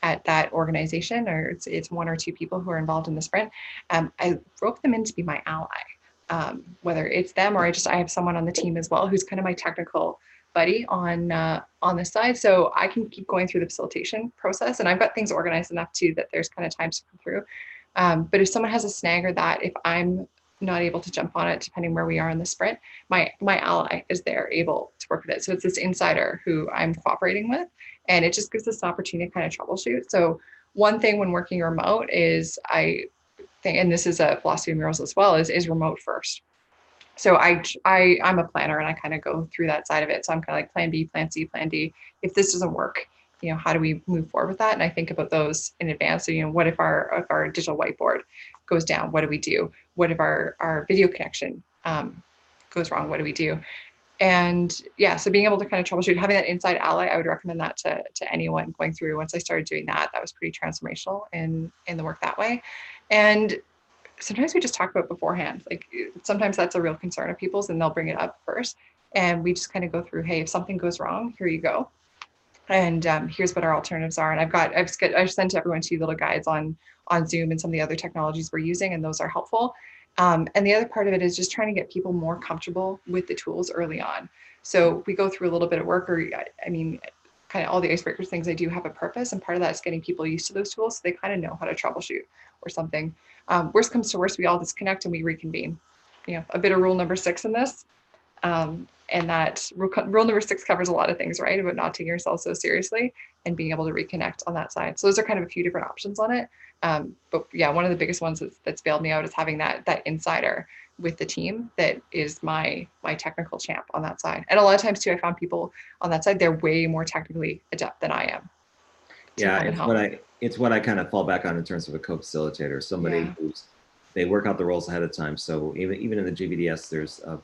at that organization, or it's one or two people who are involved in the sprint. I rope them in to be my ally, whether it's them or I have someone on the team as well who's kind of my technical buddy on the side, so I can keep going through the facilitation process, and I've got things organized enough too that there's kind of times to come through. But if someone has a snag, or that if I'm not able to jump on it, depending where we are in the sprint, my ally is there able to work with it. So it's this insider who I'm cooperating with, and it just gives us an opportunity to kind of troubleshoot. So one thing when working remote is I think, and this is a philosophy of Murals as well, is remote first. So I'm a planner, and I kind of go through that side of it. So I'm kind of like plan B, plan C, plan D. If this doesn't work, you know, how do we move forward with that? And I think about those in advance. So, you know, what if our digital whiteboard goes down? What do we do? What if our video connection goes wrong? What do we do? And so being able to kind of troubleshoot, having that inside ally, I would recommend that to anyone going through. Once I started doing that, that was pretty transformational in the work that way. And sometimes we just talk about beforehand. Like sometimes that's a real concern of people's, and they'll bring it up first. And we just kind of go through, hey, if something goes wrong, here you go. And here's what our alternatives are. And I've sent everyone 2 little guides on Zoom and some of the other technologies we're using, and those are helpful. And the other part of it is just trying to get people more comfortable with the tools early on. So we go through a little bit of work, or I mean, kind of all the icebreaker things I do have a purpose, and part of that is getting people used to those tools so they kind of know how to troubleshoot or something. Worst comes to worst, we all disconnect and we reconvene. You know, a bit of rule number 6 in this. And that rule number 6 covers a lot of things, right? About not taking yourself so seriously and being able to reconnect on that side. So those are kind of a few different options on it. But yeah, one of the biggest ones that's bailed me out is having that insider with the team that is my technical champ on that side. And a lot of times too, I found people on that side, they're way more technically adept than I am. Yeah, it's what I kind of fall back on in terms of a co-facilitator, somebody who's they work out the roles ahead of time. So even in the GVDS,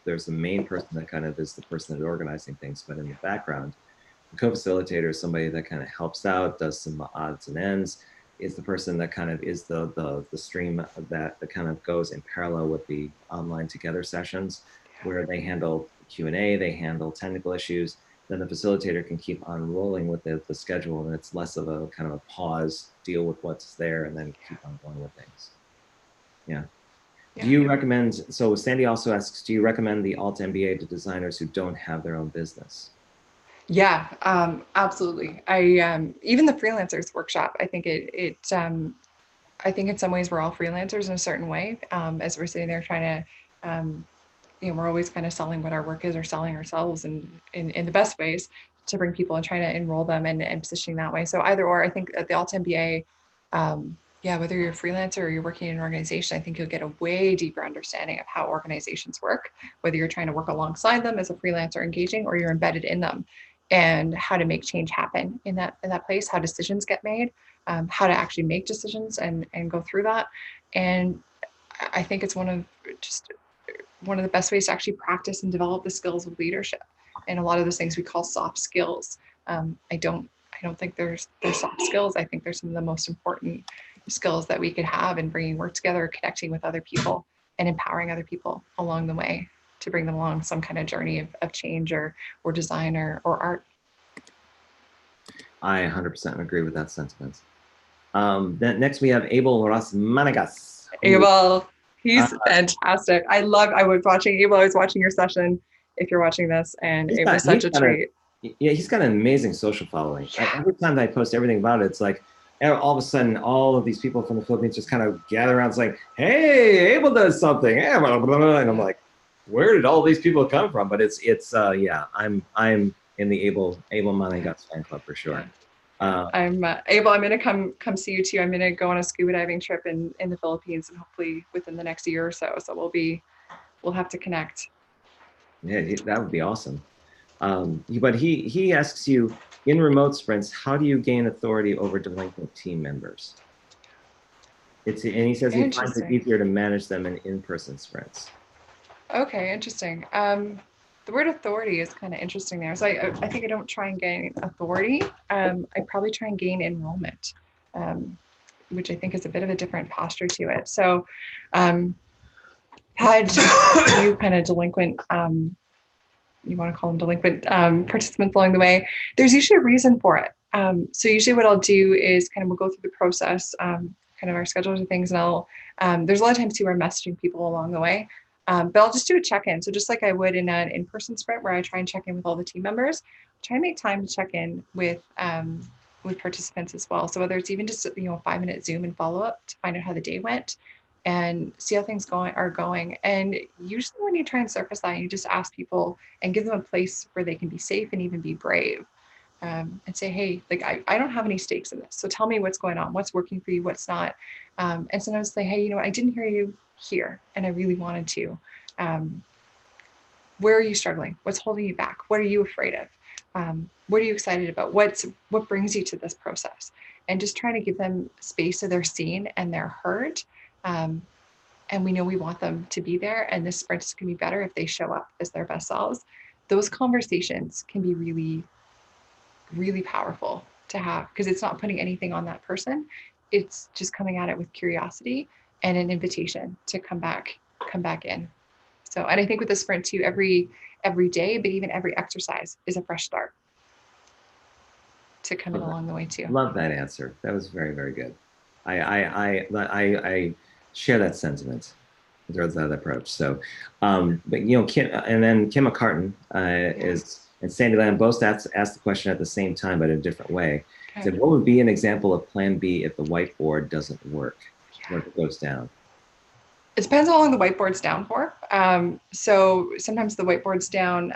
there's the main person that kind of is the person that's organizing things, but in the background, the co-facilitator is somebody that kind of helps out, does some odds and ends, is the person that kind of is the stream that kind of goes in parallel with the online together sessions, where they handle Q&A, they handle technical issues. Then the facilitator can keep on rolling with the schedule, and it's less of a kind of a pause, deal with what's there, and then keep on going with things. Yeah. Do you recommend, so Sandy also asks, do you recommend the Alt MBA to designers who don't have their own business? Yeah, absolutely. Even the freelancers workshop, I think I think in some ways we're all freelancers in a certain way. As we're sitting there trying to, we're always kind of selling what our work is or selling ourselves in the best ways to bring people and trying to enroll them and positioning that way. So either or, I think at the Alt MBA, whether you're a freelancer or you're working in an organization, I think you'll get a way deeper understanding of how organizations work, whether you're trying to work alongside them as a freelancer engaging or you're embedded in them, and how to make change happen in that place, how decisions get made, how to actually make decisions and go through that. And I think it's one of the best ways to actually practice and develop the skills of leadership. And a lot of those things we call soft skills. I don't think they're soft skills. I think they're some of the most important skills that we could have in bringing work together, connecting with other people, and empowering other people along the way to bring them along some kind of journey of change or design or art. I 100% agree with that sentiment. Then next we have Abel Rasmanagas. Abel, he's fantastic. I was watching Abel. I was watching your session. If you're watching this, and it was such a treat. Yeah, he's got an amazing social following. Every time I post everything about it, it's like all of a sudden all of these people from the Philippines just kind of gather around. It's like, hey, Abel does something. Hey, blah, blah, blah. And I'm like, where did all these people come from? But it's yeah, I'm in the Abel Managas fan club for sure. I'm Abel. I'm gonna come see you too. I'm gonna go on a scuba diving trip in the Philippines, and hopefully within the next year or so. So we'll have to connect. Yeah, that would be awesome. But he asks you, in remote sprints, how do you gain authority over delinquent team members? And he says he finds it easier to manage them in in-person sprints. Okay, interesting. The word authority is kind of interesting there. So I think I don't try and gain authority. I probably try and gain enrollment, which I think is a bit of a different posture to it. So had you kind of delinquent, you want to call them delinquent participants along the way, there's usually a reason for it. So usually what I'll do is we'll go through the process, kind of our schedules and things, and I'll, there's a lot of times too where I'm messaging people along the way. But I'll just do a check-in. So just like I would in an in-person sprint where I try and check in with all the team members, try and make time to check in with participants as well. So whether it's even just a 5-minute Zoom and follow-up to find out how the day went and see how things are going. And usually when you try and surface that, you just ask people and give them a place where they can be safe and even be brave. And say, hey, like I don't have any stakes in this. So tell me what's going on, what's working for you, what's not. And sometimes say, hey, I didn't hear you here and I really wanted to. Where are you struggling? What's holding you back? What are you afraid of? What are you excited about? What brings you to this process? And just trying to give them space so they're seen and they're heard. And we know we want them to be there. And this sprint is going to be better if they show up as their best selves. Those conversations can be really, really powerful to have because it's not putting anything on that person. It's just coming at it with curiosity and an invitation to come back in. So, and I think with the sprint too, every day, but even every exercise is a fresh start to come in along the way too. Love that answer. That was very, very good. I share that sentiment in terms of that approach. So, but Kim, and then Kim McCartan and Sandy Lamb both asked the question at the same time, but in a different way. Okay. Said, what would be an example of plan B if the whiteboard doesn't work? When it goes down? It depends how long the whiteboard's down for. So sometimes the whiteboard's down.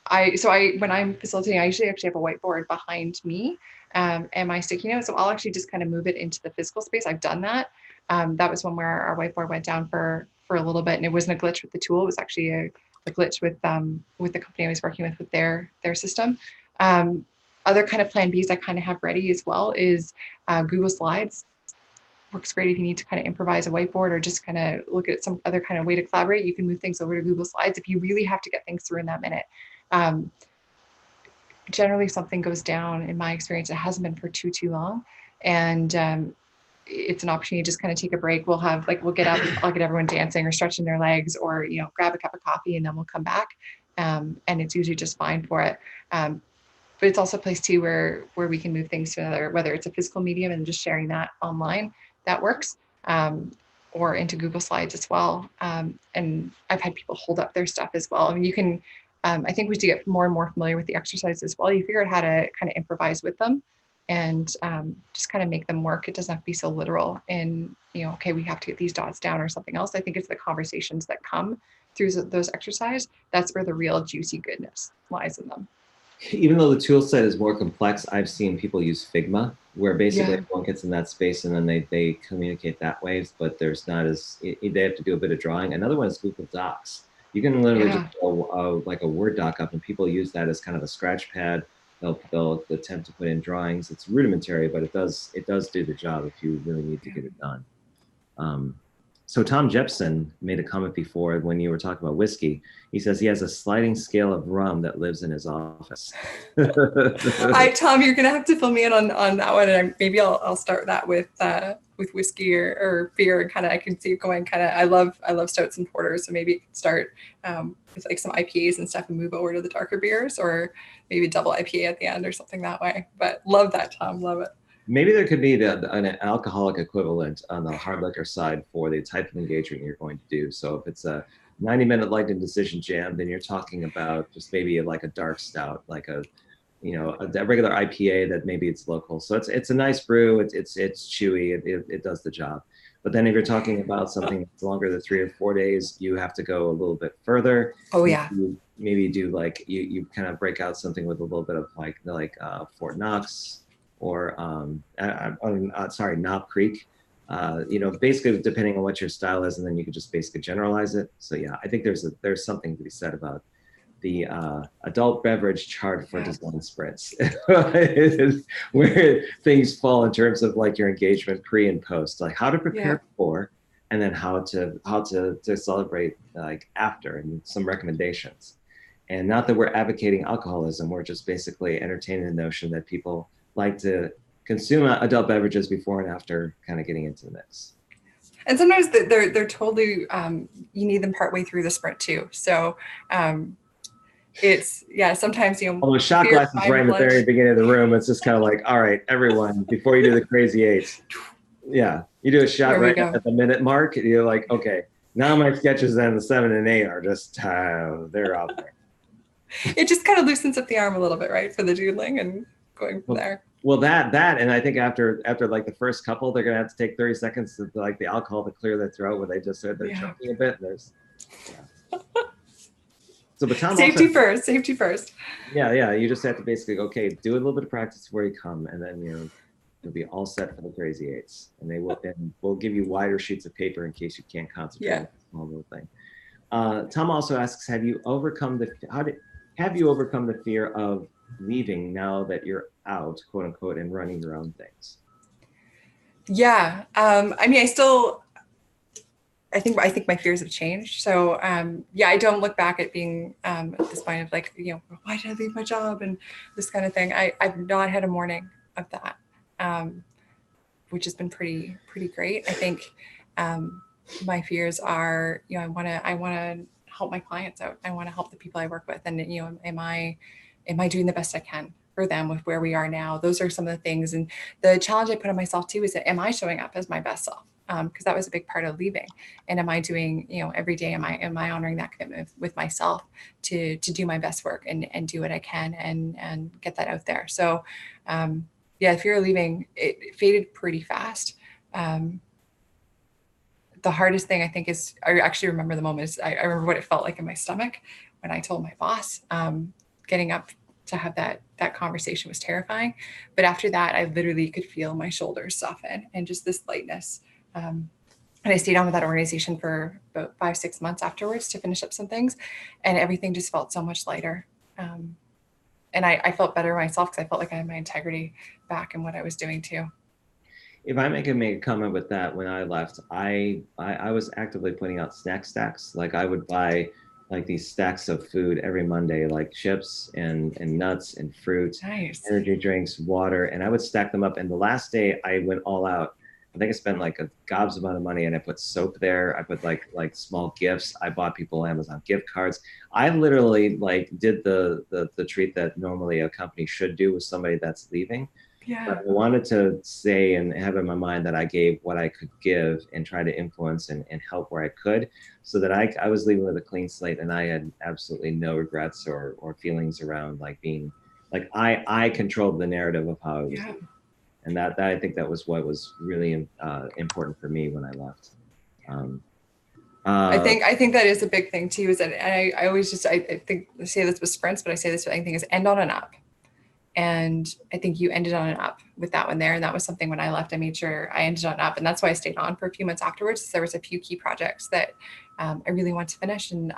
When I'm facilitating, I usually actually have a whiteboard behind me and my sticky note. So I'll actually just kind of move it into the physical space. I've done that. That was one where our whiteboard went down for a little bit, and it wasn't a glitch with the tool. It was actually a glitch with the company I was working with their system. Other kind of plan Bs I kind of have ready as well is Google Slides. works great if you need to kind of improvise a whiteboard or just kind of look at some other kind of way to collaborate. You can move things over to Google Slides if you really have to get things through in that minute. Generally, if something goes down, in my experience, it hasn't been for too long. And it's an opportunity to just kind of take a break. We'll get up, I'll get everyone dancing or stretching their legs, or, grab a cup of coffee, and then we'll come back. And it's usually just fine for it. But it's also a place too where we can move things to another, whether it's a physical medium and just sharing that online, that works, or into Google Slides as well. And I've had people hold up their stuff as well. I mean, you can, I think we do get more and more familiar with the exercises as well. You figure out how to kind of improvise with them and just kind of make them work. It doesn't have to be so literal and, okay, we have to get these dots down or something else. I think it's the conversations that come through those exercises. That's where the real juicy goodness lies in them. Even though the tool set is more complex, I've seen people use Figma, where basically everyone gets in that space and then they communicate that way, but there's not as, they have to do a bit of drawing. Another one is Google Docs. You can literally just go like a Word doc up, and people use that as kind of a scratch pad. They'll attempt to put in drawings. It's rudimentary, but it does do the job if you really need to get it done. So Tom Jepson made a comment before when you were talking about whiskey. He says he has a sliding scale of rum that lives in his office. Tom, you're gonna have to fill me in on that one, and maybe I'll start that with whiskey or beer, and kind of I can see it going. Kind of, I love stouts and porters, so maybe start with like some IPAs and stuff, and move over to the darker beers, or maybe double IPA at the end or something that way. But love that, Tom. Love it. Maybe there could be an alcoholic equivalent on the hard liquor side for the type of engagement you're going to do. So if it's a 90-minute lightning decision jam, then you're talking about just maybe like a dark stout, like a regular IPA that maybe it's local. So it's a nice brew. It's chewy. It does the job. But then if you're talking about something that's longer than 3 or 4 days, you have to go a little bit further. Oh yeah. Maybe do like you kind of break out something with a little bit of like Fort Knox. Or Knob Creek, basically depending on what your style is, and then you can just basically generalize it. So yeah, I think there's something to be said about the adult beverage chart for design sprints, where things fall in terms of like your engagement pre and post, like how to prepare for, and then how to celebrate like after, and some recommendations. And not that we're advocating alcoholism, we're just basically entertaining the notion that people like to consume adult beverages before and after kind of getting into the mix. And sometimes they're totally, you need them partway through the sprint too. So it's, sometimes, Well, the shot glass is right in the very beginning of the room. It's just kind of like, all right, everyone, before you do the crazy eights, you do a shot right at the minute mark. You're like, okay, now my sketches then the 7 and 8 are just, they're out there. It just kind of loosens up the arm a little bit, right, for the doodling and going from there. Well, that, and I think after like the first couple, they're gonna have to take 30 seconds to like the alcohol to clear their throat, where they just said they're choking a bit. So, but Tom safety first. Yeah. You just have to basically go, okay, do a little bit of practice before you come, and then you'll be all set for the crazy eights, and we'll give you wider sheets of paper in case you can't concentrate on a small little thing. Tom also asks, have you overcome the fear of leaving now that you're out, quote unquote, and running your own things? Yeah. I mean, I think my fears have changed. So I don't look back at being at this point of like, why did I leave my job and this kind of thing. I've not had a morning of that, which has been pretty great. I think my fears are, I want to help my clients out. I want to help the people I work with. And, am I doing the best I can for them with where we are now? Those are some of the things. And the challenge I put on myself too is that, am I showing up as my best self? Because that was a big part of leaving. And am I doing, every day, am I honoring that commitment with myself to do my best work and do what I can and get that out there. So fear of leaving, it faded pretty fast. The hardest thing I think is, I actually remember the moment, is I remember what it felt like in my stomach when I told my boss. Getting up to have that conversation was terrifying. But after that, I literally could feel my shoulders soften and just this lightness. And I stayed on with that organization for about 5-6 months afterwards to finish up some things, and everything just felt so much lighter. And I felt better myself because I felt like I had my integrity back in what I was doing too. If I make a comment with that, when I left, I was actively putting out snack stacks. Like I would buy like these stacks of food every Monday, like chips and nuts and fruit, Nice. energy drinks, water, and I would stack them up. And the last day I went all out. I think I spent like a gobs amount of money, and I put soap there. I put like small gifts. I bought people Amazon gift cards. I literally like did the treat that normally a company should do with somebody that's leaving. But Yeah. I wanted to say and have in my mind that I gave what I could give and try to influence and help where I could, so that I was leaving with a clean slate, and I had absolutely no regrets or feelings around like being like I controlled the narrative of how I was. Yeah. And that I think that was what was really important for me when I left. Um, I think that is a big thing too. Is that I always just I think I say this with sprints, but I say this with anything is end on an up. And I think you ended on an up with that one there. And that was something when I left, I made sure I ended on an up. And that's why I stayed on for a few months afterwards. There was a few key projects that I really wanted to finish. And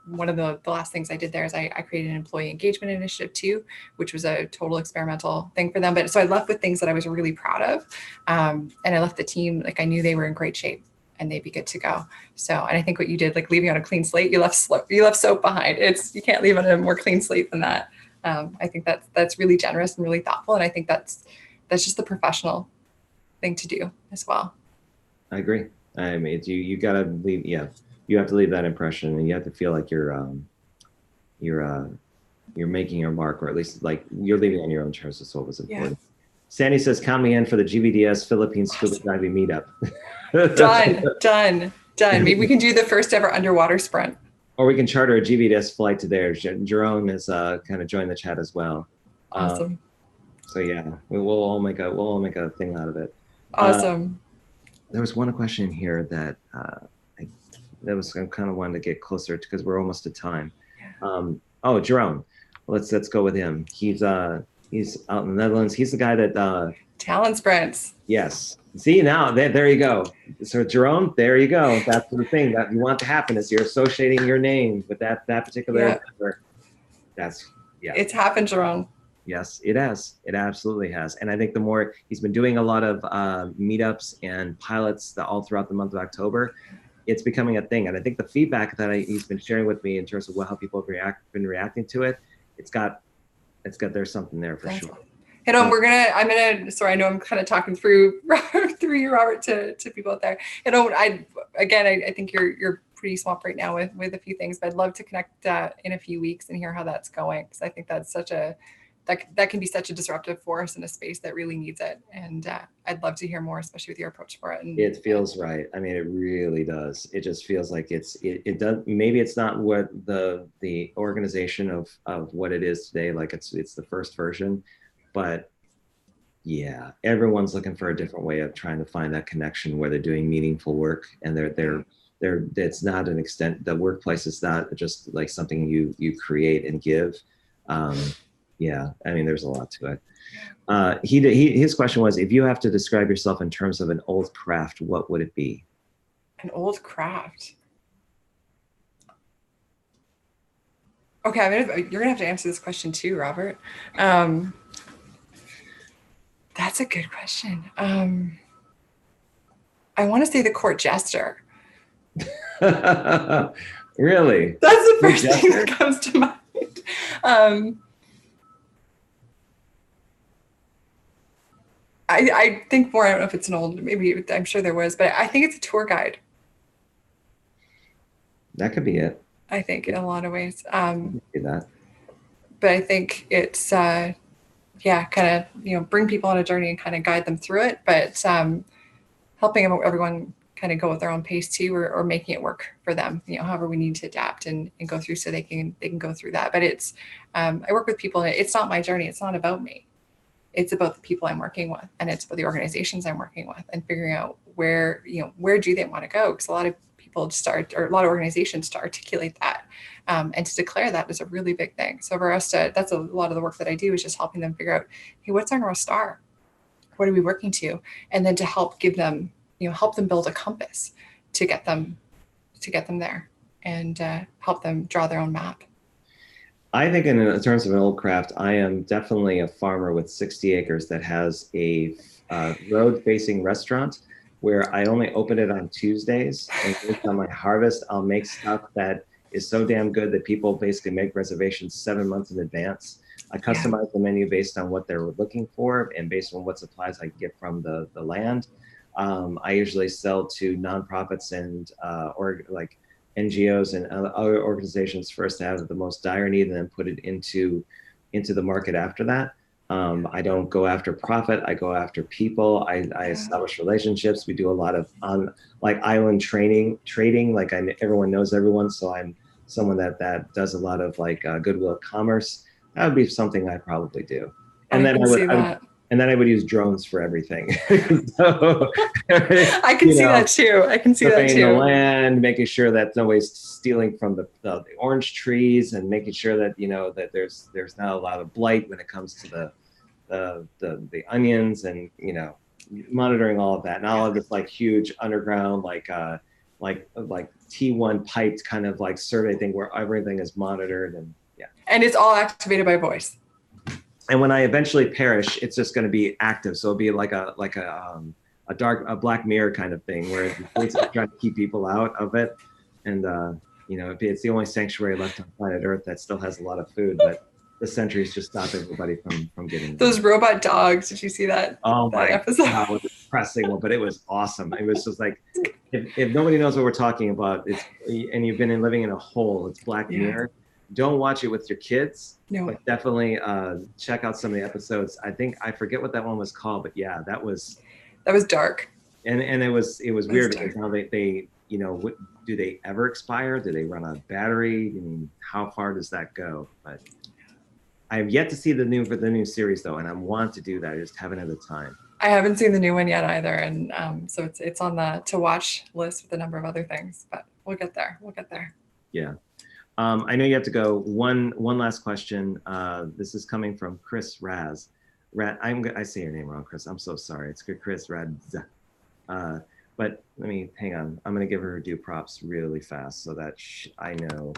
one of the last things I did there is I created an employee engagement initiative too, which was a total experimental thing for them. But so I left with things that I was really proud of. And I left the team, like I knew they were in great shape and they'd be good to go. So, and I think what you did, like leaving on a clean slate, you left soap behind. You can't leave on a more clean slate than that. I think that's really generous and really thoughtful. And I think that's just the professional thing to do as well. I agree. I mean, you gotta leave. Yeah, you have to leave that impression, and you have to feel like you're making your mark, or at least like you're leaving on your own terms. That's what was important. Yeah. Sandy says, "Count me in for the GVDS Philippines scuba diving meetup." Done. Maybe we can do the first ever underwater sprint. Or we can charter a GVDS flight to there. Jerome has kind of joined the chat as well. Awesome. So yeah, we'll all make a thing out of it. Awesome. There was one question here that I kind of wanted to get closer to, because we're almost at time. Yeah. Jerome, let's go with him. He's out in the Netherlands. He's the guy that talent sprints. Yes. See, now there you go. So Jerome, there you go. That's the thing that you want to happen, is you're associating your name with that particular. Yeah. It's happened, Jerome. Yes, it has. It absolutely has. And I think the more he's been doing a lot of meetups and pilots all throughout the month of October, it's becoming a thing. And I think the feedback that he's been sharing with me in terms of how people have been reacting to it, there's something there for sure. And sorry, I know I'm kind of talking through you, Robert, to people out there. I think you're pretty swamped right now with a few things, but I'd love to connect in a few weeks and hear how that's going. Because I think that's that can be such a disruptive force in a space that really needs it. And I'd love to hear more, especially with your approach for it. And it feels right. I mean, it really does. It just feels like it does. Maybe it's not what the organization of what it is today. Like it's the first version. But yeah, everyone's looking for a different way of trying to find that connection where they're doing meaningful work, and it's not an extent. The workplace is not just like something you create and give. Yeah, I mean, there's a lot to it. His question was, if you have to describe yourself in terms of an old craft, what would it be? An old craft. Okay, you're gonna have to answer this question too, Robert. That's a good question. I want to say the court jester. Really? That's the first thing that comes to mind. I think more, I don't know if it's an old, maybe I'm sure there was, but I think it's a tour guide. That could be it. I think in a lot of ways. See that. But I think it's, kind of, bring people on a journey and kind of guide them through it, but helping everyone kind of go at their own pace too, or making it work for them, however we need to adapt and go through so they can go through that. But it's, I work with people, and it's not my journey. It's not about me. It's about the people I'm working with, and it's about the organizations I'm working with, and figuring out where do they want to go? Because a lot of people a lot of organizations to articulate that and to declare that is a really big thing. So for us that's a lot of the work that I do, is just helping them figure out, hey, what's our North Star? What are we working to? And then to help give them, help them build a compass to get them there, and help them draw their own map. I think in terms of an old craft, I am definitely a farmer with 60 acres that has a road-facing restaurant where I only open it on Tuesdays. And based on my harvest, I'll make stuff that is so damn good that people basically make reservations 7 months in advance. I customize the menu based on what they're looking for and based on what supplies I get from the land. I usually sell to nonprofits and or like NGOs and other organizations first to have the most dire need, and then put it into the market after that. I don't go after profit. I go after people. I establish relationships. We do a lot of like island trading. Like everyone knows everyone, so I'm someone that does a lot of like goodwill commerce. That would be something I probably do. And then I would use drones for everything. So, I can see that too. I can see that too. The land, making sure that nobody's stealing from the orange trees, and making sure that that there's not a lot of blight when it comes to the onions, and monitoring all of that. And all of this like huge underground like T1 piped kind of like survey thing where everything is monitored, and and it's all activated by voice. And when I eventually perish, it's just going to be active. So it'll be like a Black Mirror kind of thing, where it's basically trying to keep people out of it. And it's the only sanctuary left on planet Earth that still has a lot of food, but the sentries just stop everybody from getting those robot dogs. Did you see that? Oh that my episode? God, it was a depressing one, but it was awesome. It was just like, if nobody knows what we're talking about, and you've been living in a hole, it's Black Mirror. Don't watch it with your kids. No. But definitely check out some of the episodes. I forget what that one was called, but yeah, that was dark. And it was weird because now they do they ever expire? Do they run out of battery? I mean, how far does that go? But I have yet to see the new series though, and I want to do that. I just haven't had the time. I haven't seen the new one yet either, and so it's on the to watch list with a number of other things. But we'll get there. Yeah. I know you have to go. One last question. This is coming from Chris Raz. I say your name wrong, Chris. I'm so sorry. It's good, Chris Raz. But let me hang on. I'm gonna give her due props really fast so that I know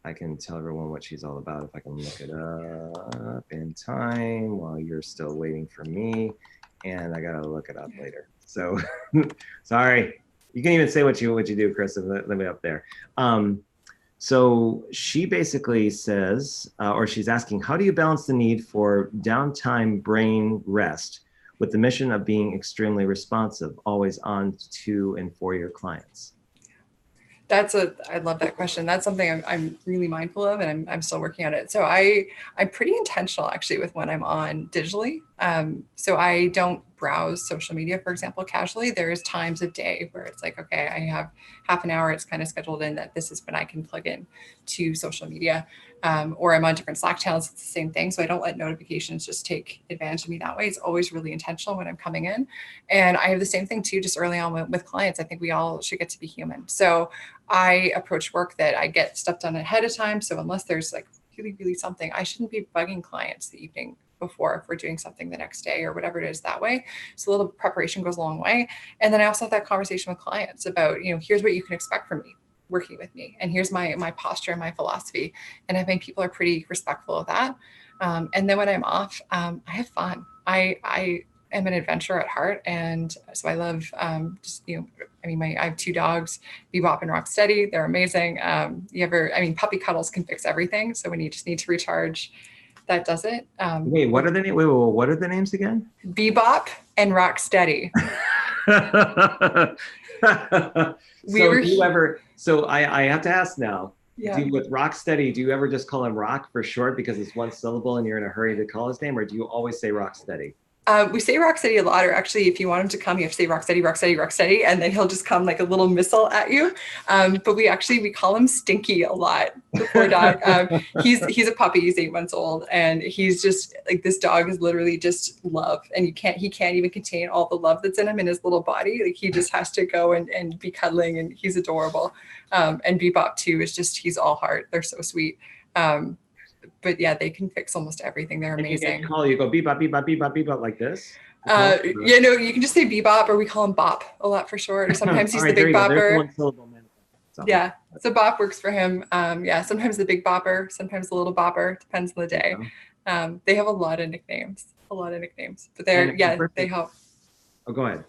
I can tell everyone what she's all about. If I can look it up in time while you're still waiting for me, and I gotta look it up later. So sorry. You can even say what you do, Chris, and let me up there. So she basically says, or she's asking, how do you balance the need for downtime brain rest with the mission of being extremely responsive, always on to and for your clients? I love that question. That's something I'm really mindful of, and I'm still working on it. So I'm pretty intentional actually with when I'm on digitally. So I don't browse social media, for example, casually. There's times of day where it's like, okay, I have half an hour. It's kind of scheduled in that this is when I can plug in to social media, or I'm on different Slack channels. It's the same thing. So I don't let notifications just take advantage of me that way. It's always really intentional when I'm coming in. And I have the same thing too, just early on with clients. I think we all should get to be human. So I approach work that I get stuff done ahead of time. So unless there's like really, really something, I shouldn't be bugging clients the evening before if we're doing something the next day or whatever it is that way. So a little preparation goes a long way. And then I also have that conversation with clients about, here's what you can expect from me working with me. And here's my posture and my philosophy. And I think people are pretty respectful of that. And then when I'm off, I have fun. I am an adventurer at heart. And so I love I have 2 dogs, Bebop and Rocksteady. They're amazing. Puppy cuddles can fix everything. So when you just need to recharge, that does it. Wait, what are the names? What are the names again? Bebop and Rocksteady. I have to ask now. Yeah. With Rocksteady, do you ever just call him Rock for short because it's one syllable and you're in a hurry to call his name, or do you always say Rocksteady? We say Rocksteady a lot, or actually, if you want him to come, you have to say Rocksteady, Rocksteady, Rocksteady, and then he'll just come like a little missile at you. But we call him Stinky a lot. The poor dog. He's a puppy. He's 8 months old, and he's just like, this dog is literally just love, and he can't even contain all the love that's in him in his little body. Like, he just has to go and be cuddling, and he's adorable. And Bebop too is just, he's all heart. They're so sweet. But yeah, they can fix almost everything. They're amazing. You go Bebop, Bebop, Bebop, Bebop like this? You can just say Bebop, or we call him Bop a lot for short. Or sometimes he's the big bopper. Yeah, so Bop works for him. Sometimes the big bopper, sometimes the little bopper, depends on the day. They have a lot of nicknames, but they help. Oh, go ahead.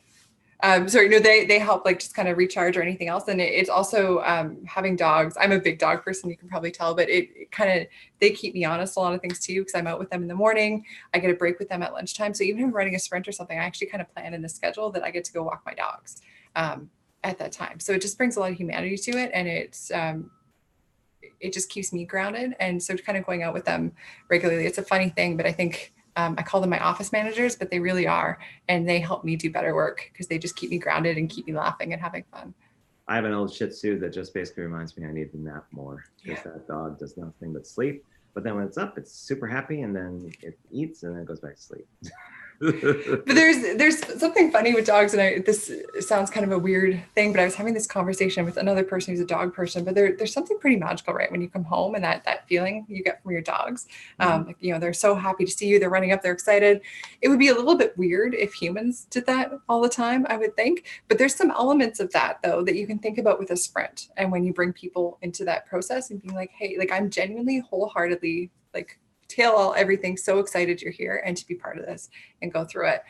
Sorry, no, they help like just kind of recharge or anything else. And it's also having dogs. I'm a big dog person, you can probably tell, but it kind of, they keep me honest a lot of things too, because I'm out with them in the morning. I get a break with them at lunchtime. So even if I'm running a sprint or something, I actually kind of plan in the schedule that I get to go walk my dogs at that time. So it just brings a lot of humanity to it. And it just keeps me grounded. And so kind of going out with them regularly, it's a funny thing, but I think I call them my office managers, but they really are. And they help me do better work because they just keep me grounded and keep me laughing and having fun. I have an old Shih Tzu that just basically reminds me I need to nap more, because that dog does nothing but sleep. But then when it's up, it's super happy, and then it eats, and then it goes back to sleep. But there's something funny with dogs, and this sounds kind of a weird thing, but I was having this conversation with another person who's a dog person. But there's something pretty magical, right, when you come home and that feeling you get from your dogs. Like, you know, they're so happy to see you. They're running up. They're excited. It would be a little bit weird if humans did that all the time, I would think. But there's some elements of that though that you can think about with a sprint, and when you bring people into that process and being like, hey, like I'm genuinely wholeheartedly like tail everything, so excited you're here and to be part of this and go through it.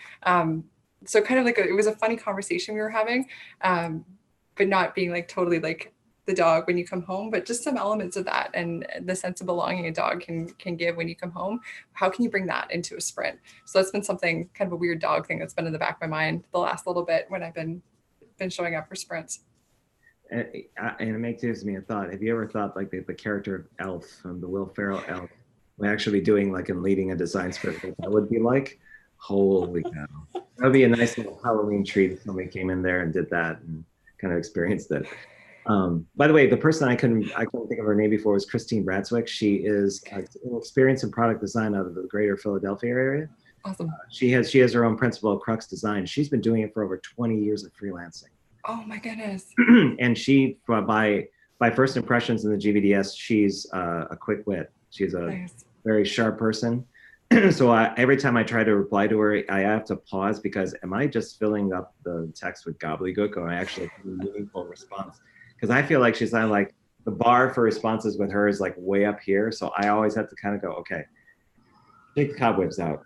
So kind of like it was a funny conversation we were having, but not being like totally like the dog when you come home, but just some elements of that and the sense of belonging a dog can give when you come home. How can you bring that into a sprint? So that's been something, kind of a weird dog thing that's been in the back of my mind the last little bit when I've been showing up for sprints. And it gives me a thought. Have you ever thought like the character of Elf, from the Will Ferrell Elf, would actually be doing like and leading a design sprint? What that would be like? Holy cow. That would be a nice little Halloween treat if somebody came in there and did that and kind of experienced it. By the way, the person I couldn't think of her name before was Christine Radswick. She is an experience in product design out of the greater Philadelphia area. Awesome. She has her own principle, Crux Design. She's been doing it for over 20 years of freelancing. Oh my goodness. And she, by first impressions in the GVDS, she's a quick wit. She's a very sharp person. So every time I try to reply to her, I have to pause, because am I just filling up the text with gobbledygook, or am I actually a meaningful response? Because I feel like she's not like, the bar for responses with her is like way up here. So I always have to kind of go, okay, take the cobwebs out,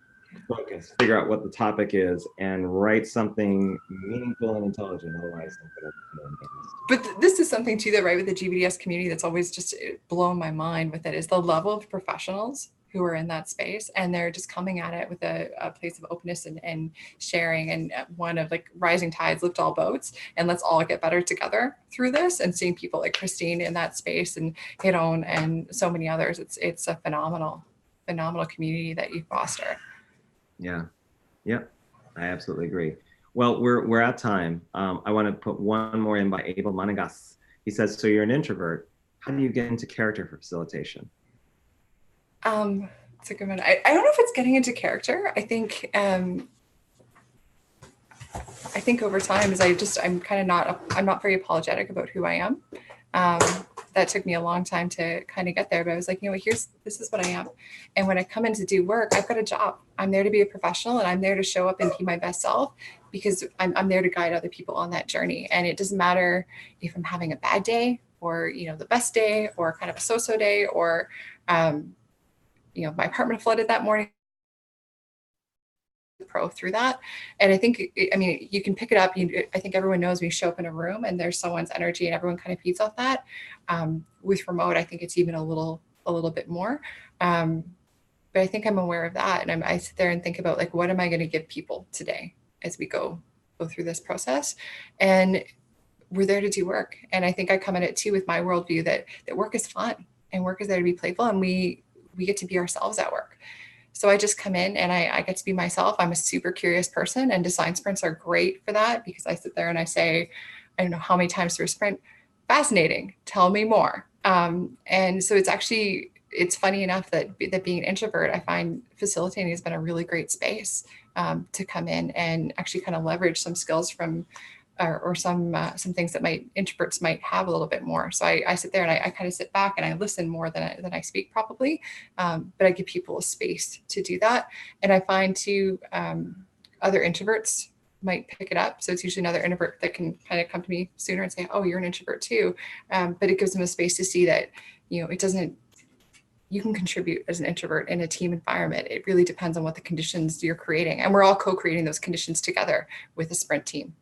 focus, figure out what the topic is, and write something meaningful and intelligent. Otherwise, but this is something too that, right, with the GVDS community, that's always just blown my mind with it, is the level of professionals who are in that space, and they're just coming at it with a place of openness and sharing, and one of like rising tides lift all boats, and let's all get better together through this. And seeing people like Christine in that space, and Hiron and so many others, it's a phenomenal community that you foster. Yeah, I absolutely agree. Well, we're at time. I want to put one more in by Abel Manegas. He says, so you're an introvert. How do you get into character for facilitation? It's a good one. I don't know if it's getting into character. I think over time, is I'm not very apologetic about who I am. That took me a long time to kind of get there, but I was like, you know, this is what I am. And when I come in to do work, I've got a job. I'm there to be a professional, and I'm there to show up and be my best self, because I'm there to guide other people on that journey. And it doesn't matter if I'm having a bad day, or, you know, the best day, or kind of a so-so day, or, you know, my apartment flooded that morning, pro through that. And I think, I mean, you can pick it up. I think everyone knows when you show up in a room and there's someone's energy and everyone kind of feeds off that. With remote, I think it's even a little bit more. But I think I'm aware of that. And I sit there and think about, like, what am I going to give people today as we go through this process? And we're there to do work. And I think I come at it too with my worldview that work is fun, and work is there to be playful, and we get to be ourselves at work. So I just come in and I get to be myself. I'm a super curious person, and design sprints are great for that, because I sit there and I say, I don't know how many times through a sprint, fascinating, tell me more. And so it's funny enough that being an introvert, I find facilitating has been a really great space to come in and actually kind of leverage some skills from or some things that introverts might have a little bit more. So I sit there and I kind of sit back and I listen more than I speak probably, but I give people a space to do that. And I find too, other introverts might pick it up. So it's usually another introvert that can kind of come to me sooner and say, oh, you're an introvert too. But it gives them a space to see that, you know, it doesn't you can contribute as an introvert in a team environment. It really depends on what the conditions you're creating. And we're all co-creating those conditions together with a sprint team.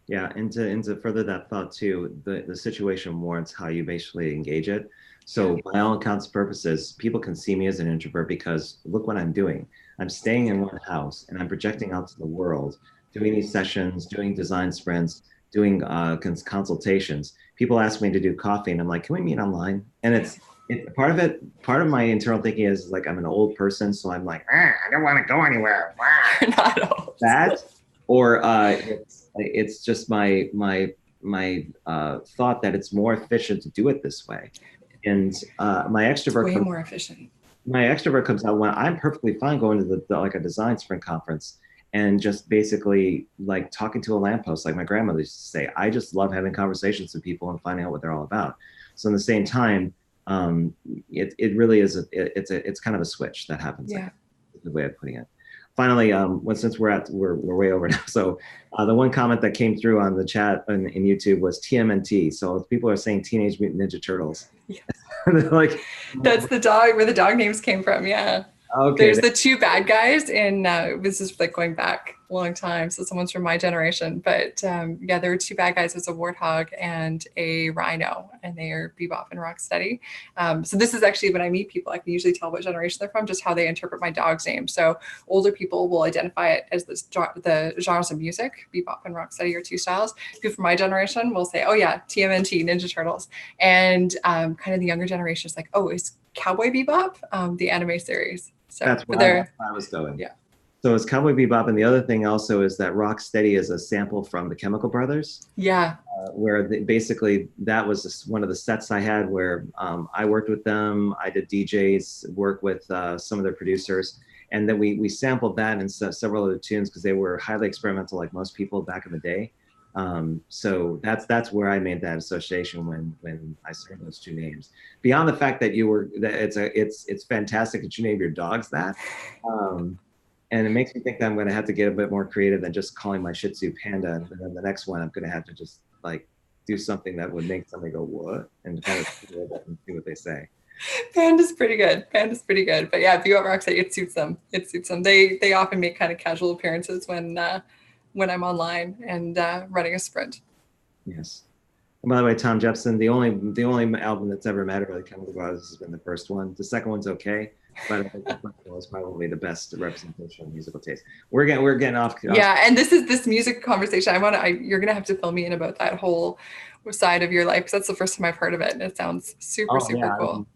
Yeah, and to further that thought too, the situation warrants how you basically engage it. So by all accounts and purposes, people can see me as an introvert because look what I'm doing. I'm staying in one house and I'm projecting out to the world, doing these sessions, doing design sprints, doing consultations. People ask me to do coffee and I'm like, can we meet online? And part of my internal thinking is like, I'm an old person. So I'm like, I don't want to go anywhere. You're not old. That, or it's just my thought that it's more efficient to do it this way. And my extrovert way more efficient. My extrovert comes out when I'm perfectly fine going to the like a design sprint conference and just basically like talking to a lamppost, like my grandmother used to say. I just love having conversations with people and finding out what they're all about. So in the same time, it really is it's kind of a switch that happens. Yeah, the way of putting it. Finally, since we're way over now, so the one comment that came through on the chat in YouTube was TMNT. So people are saying Teenage Mutant Ninja Turtles. Yeah. Like, that's the dog, where the dog names came from. Yeah. Okay. There's the two bad guys in this is like going back a long time, so someone's from my generation. But yeah, there were two bad guys. There's a warthog and a rhino, and they are Bebop and Rocksteady. So this is actually when I meet people, I can usually tell what generation they're from, just how they interpret my dog's name. So older people will identify it as the genres of music. Bebop and Rocksteady are two styles. People from my generation will say, oh yeah, TMNT, Ninja Turtles. And kind of the younger generation is like, oh, it's Cowboy Bebop, the anime series. So that's where I was going. Yeah. So it's Cowboy Bebop, and the other thing also is that Rocksteady is a sample from the Chemical Brothers. Yeah. Where basically that was one of the sets I had where I worked with them. I did DJs, work with some of their producers, and then we sampled that and several other tunes because they were highly experimental, like most people back in the day. So that's where I made that association when I saw those two names. Beyond the fact that it's fantastic that you name your dogs that, and it makes me think that I'm going to have to get a bit more creative than just calling my Shih Tzu Panda. And then the next one, I'm going to have to just like do something that would make somebody go what and kind of see what they say. Panda's pretty good. But yeah, Bebop Rocksteady, it suits them. They often make kind of casual appearances when I'm online and running a sprint. Yes. And by the way, Tom Jepson, the only album that's ever mattered by the Chemical Brothers has been the first one. The second one's okay, but I think the first one was probably the best representation of musical taste. We're getting off. Yeah, and this music conversation. You're gonna have to fill me in about that whole side of your life, because that's the first time I've heard of it, and it sounds super cool.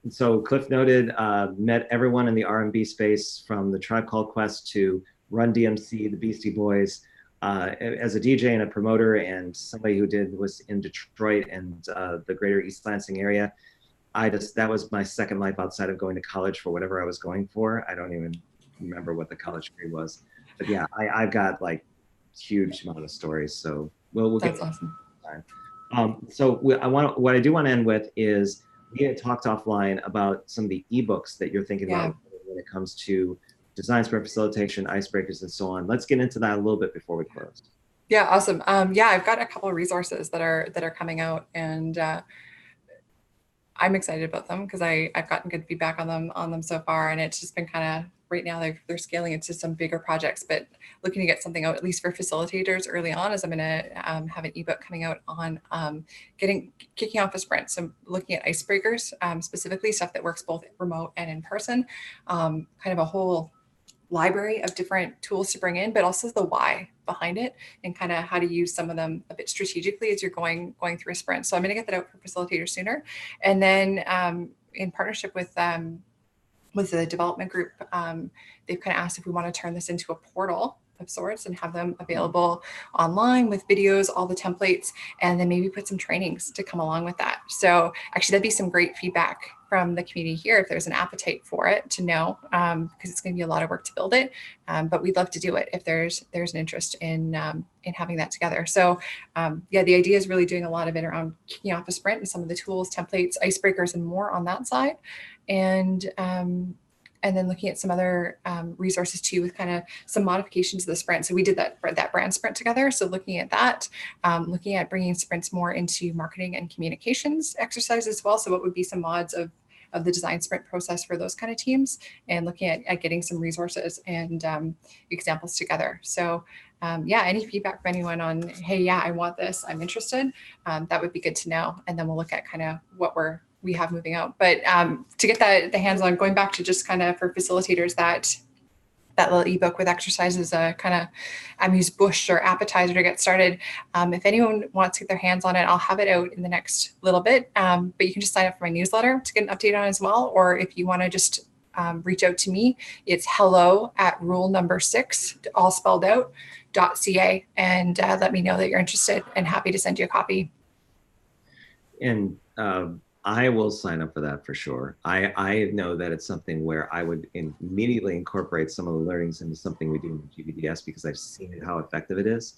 So Cliff Noted met everyone in the R&B space, from the Tribe Called Quest to Run DMC, the Beastie Boys. As a DJ and a promoter and somebody who was in Detroit and the greater East Lansing area, that was my second life outside of going to college for whatever I was going for. I don't even remember what the college degree was, but yeah, I've got like huge amount of stories. So we'll that's awesome. So what I do want to end with is we had talked offline about some of the ebooks that you're thinking about when it comes to design sprint facilitation, icebreakers, and so on. Let's get into that a little bit before we close. Yeah, awesome. Yeah, I've got a couple of resources that are coming out, and I'm excited about them because I've gotten good feedback on them so far, and it's just been kind of right now they're scaling into some bigger projects, but looking to get something out at least for facilitators early on, as I'm going to have an ebook coming out on kicking off a sprint. So looking at icebreakers, specifically stuff that works both remote and in person, kind of a whole library of different tools to bring in, but also the why behind it and kind of how to use some of them a bit strategically as you're going through a sprint. So I'm going to get that out for facilitators sooner. And then in partnership with the development group, they've kind of asked if we want to turn this into a portal of sorts and have them available online with videos, all the templates, and then maybe put some trainings to come along with that. So actually that'd be some great feedback from the community here if there's an appetite for it, to know, because it's going to be a lot of work to build it, but we'd love to do it if there's an interest in having that together. So yeah, the idea is really doing a lot of it around kicking off a sprint and some of the tools, templates, icebreakers, and more on that side. And then looking at some other resources too, with kind of some modifications of the sprint. So we did that brand sprint together. So looking at that, looking at bringing sprints more into marketing and communications exercise as well. So what would be some mods of of the design sprint process for those kind of teams, and looking at getting some resources and examples together. So yeah, any feedback from anyone on, hey, yeah, I want this, I'm interested, that would be good to know. And then we'll look at kind of what we have moving out. But to get the hands-on, going back to just kind of for facilitators, that little ebook with exercises, kind of amuse-bouche or appetizer to get started. If anyone wants to get their hands on it, I'll have it out in the next little bit. But you can just sign up for my newsletter to get an update on it as well. Or if you want to just reach out to me, it's hello@rule6, all spelled out, .ca, and let me know that you're interested, and happy to send you a copy. And I will sign up for that for sure. I know that it's something where I would immediately incorporate some of the learnings into something we do in GVDS, because I've seen how effective it is.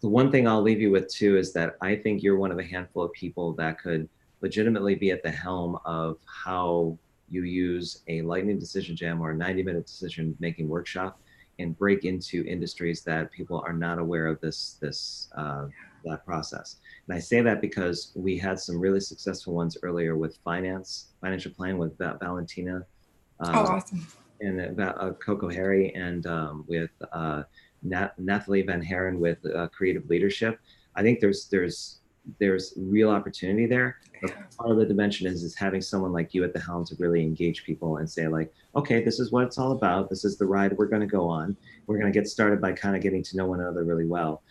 The one thing I'll leave you with too is that I think you're one of a handful of people that could legitimately be at the helm of how you use a lightning decision jam or a 90-minute decision making workshop and break into industries that people are not aware of that process. And I say that because we had some really successful ones earlier with financial planning with Valentina, Awesome. and Coco Harry, and with Nathalie Van Haren with creative leadership. I think there's real opportunity there. But part of the dimension is having someone like you at the helm to really engage people and say, like, okay, this is what it's all about. This is the ride we're going to go on. We're going to get started by kind of getting to know one another really well.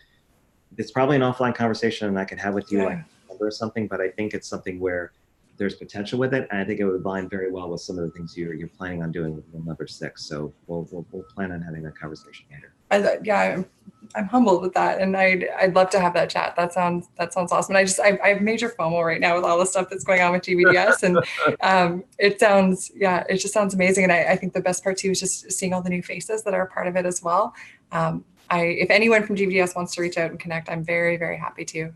It's probably an offline conversation and I could have with you like or something, but I think it's something where there's potential with it. And I think it would align very well with some of the things you're planning on doing with Lambert 6. So we'll plan on having that conversation later. Yeah, I'm humbled with that, and I'd love to have that chat. That sounds awesome. And I have major FOMO right now with all the stuff that's going on with GVDS, and it just sounds amazing. And I think the best part too is just seeing all the new faces that are a part of it as well. If anyone from GVDS wants to reach out and connect, I'm very, very happy to.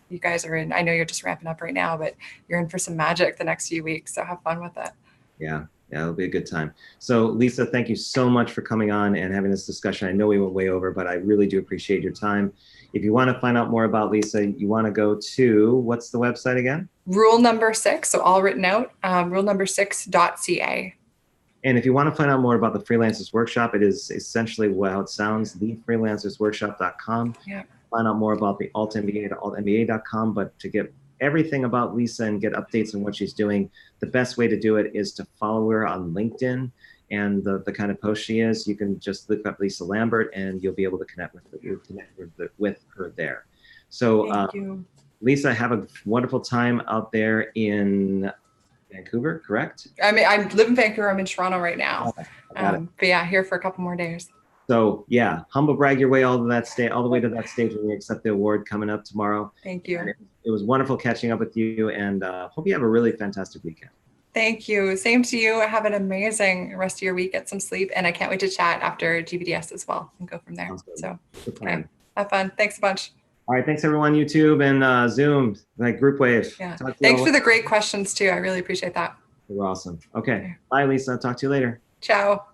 You guys are in. I know you're just ramping up right now, but you're in for some magic the next few weeks. So have fun with it. Yeah, it'll be a good time. So Lisa, thank you so much for coming on and having this discussion. I know we went way over, but I really do appreciate your time. If you want to find out more about Lisa, you want to go to, what's the website again? Rule6, so all written out, rule6.ca. And if you want to find out more about the Freelancers Workshop, it is essentially how it sounds, thefreelancersworkshop.com. Yeah. Find out more about the Alt MBA to altmba.com, but to get everything about Lisa and get updates on what she's doing, the best way to do it is to follow her on LinkedIn and the kind of post she is. You can just look up Lisa Lambert and you'll be able to connect with her there. So Thank you. Lisa, have a wonderful time out there in Vancouver, correct? I mean, I live in Vancouver. I'm in Toronto right now. Got it. But yeah, here for a couple more days. So yeah, humble brag your way all the way to that stage when you accept the award coming up tomorrow. Thank you. It was wonderful catching up with you, and hope you have a really fantastic weekend. Thank you. Same to you. Have an amazing rest of your week. Get some sleep, and I can't wait to chat after GVDS as well and go from there. So okay. Have fun. Thanks a bunch. All right, thanks everyone, YouTube and Zoom, like Group Wave. Yeah. Thanks for the great questions too. I really appreciate that. You're awesome. Okay. Bye, Lisa. Talk to you later. Ciao.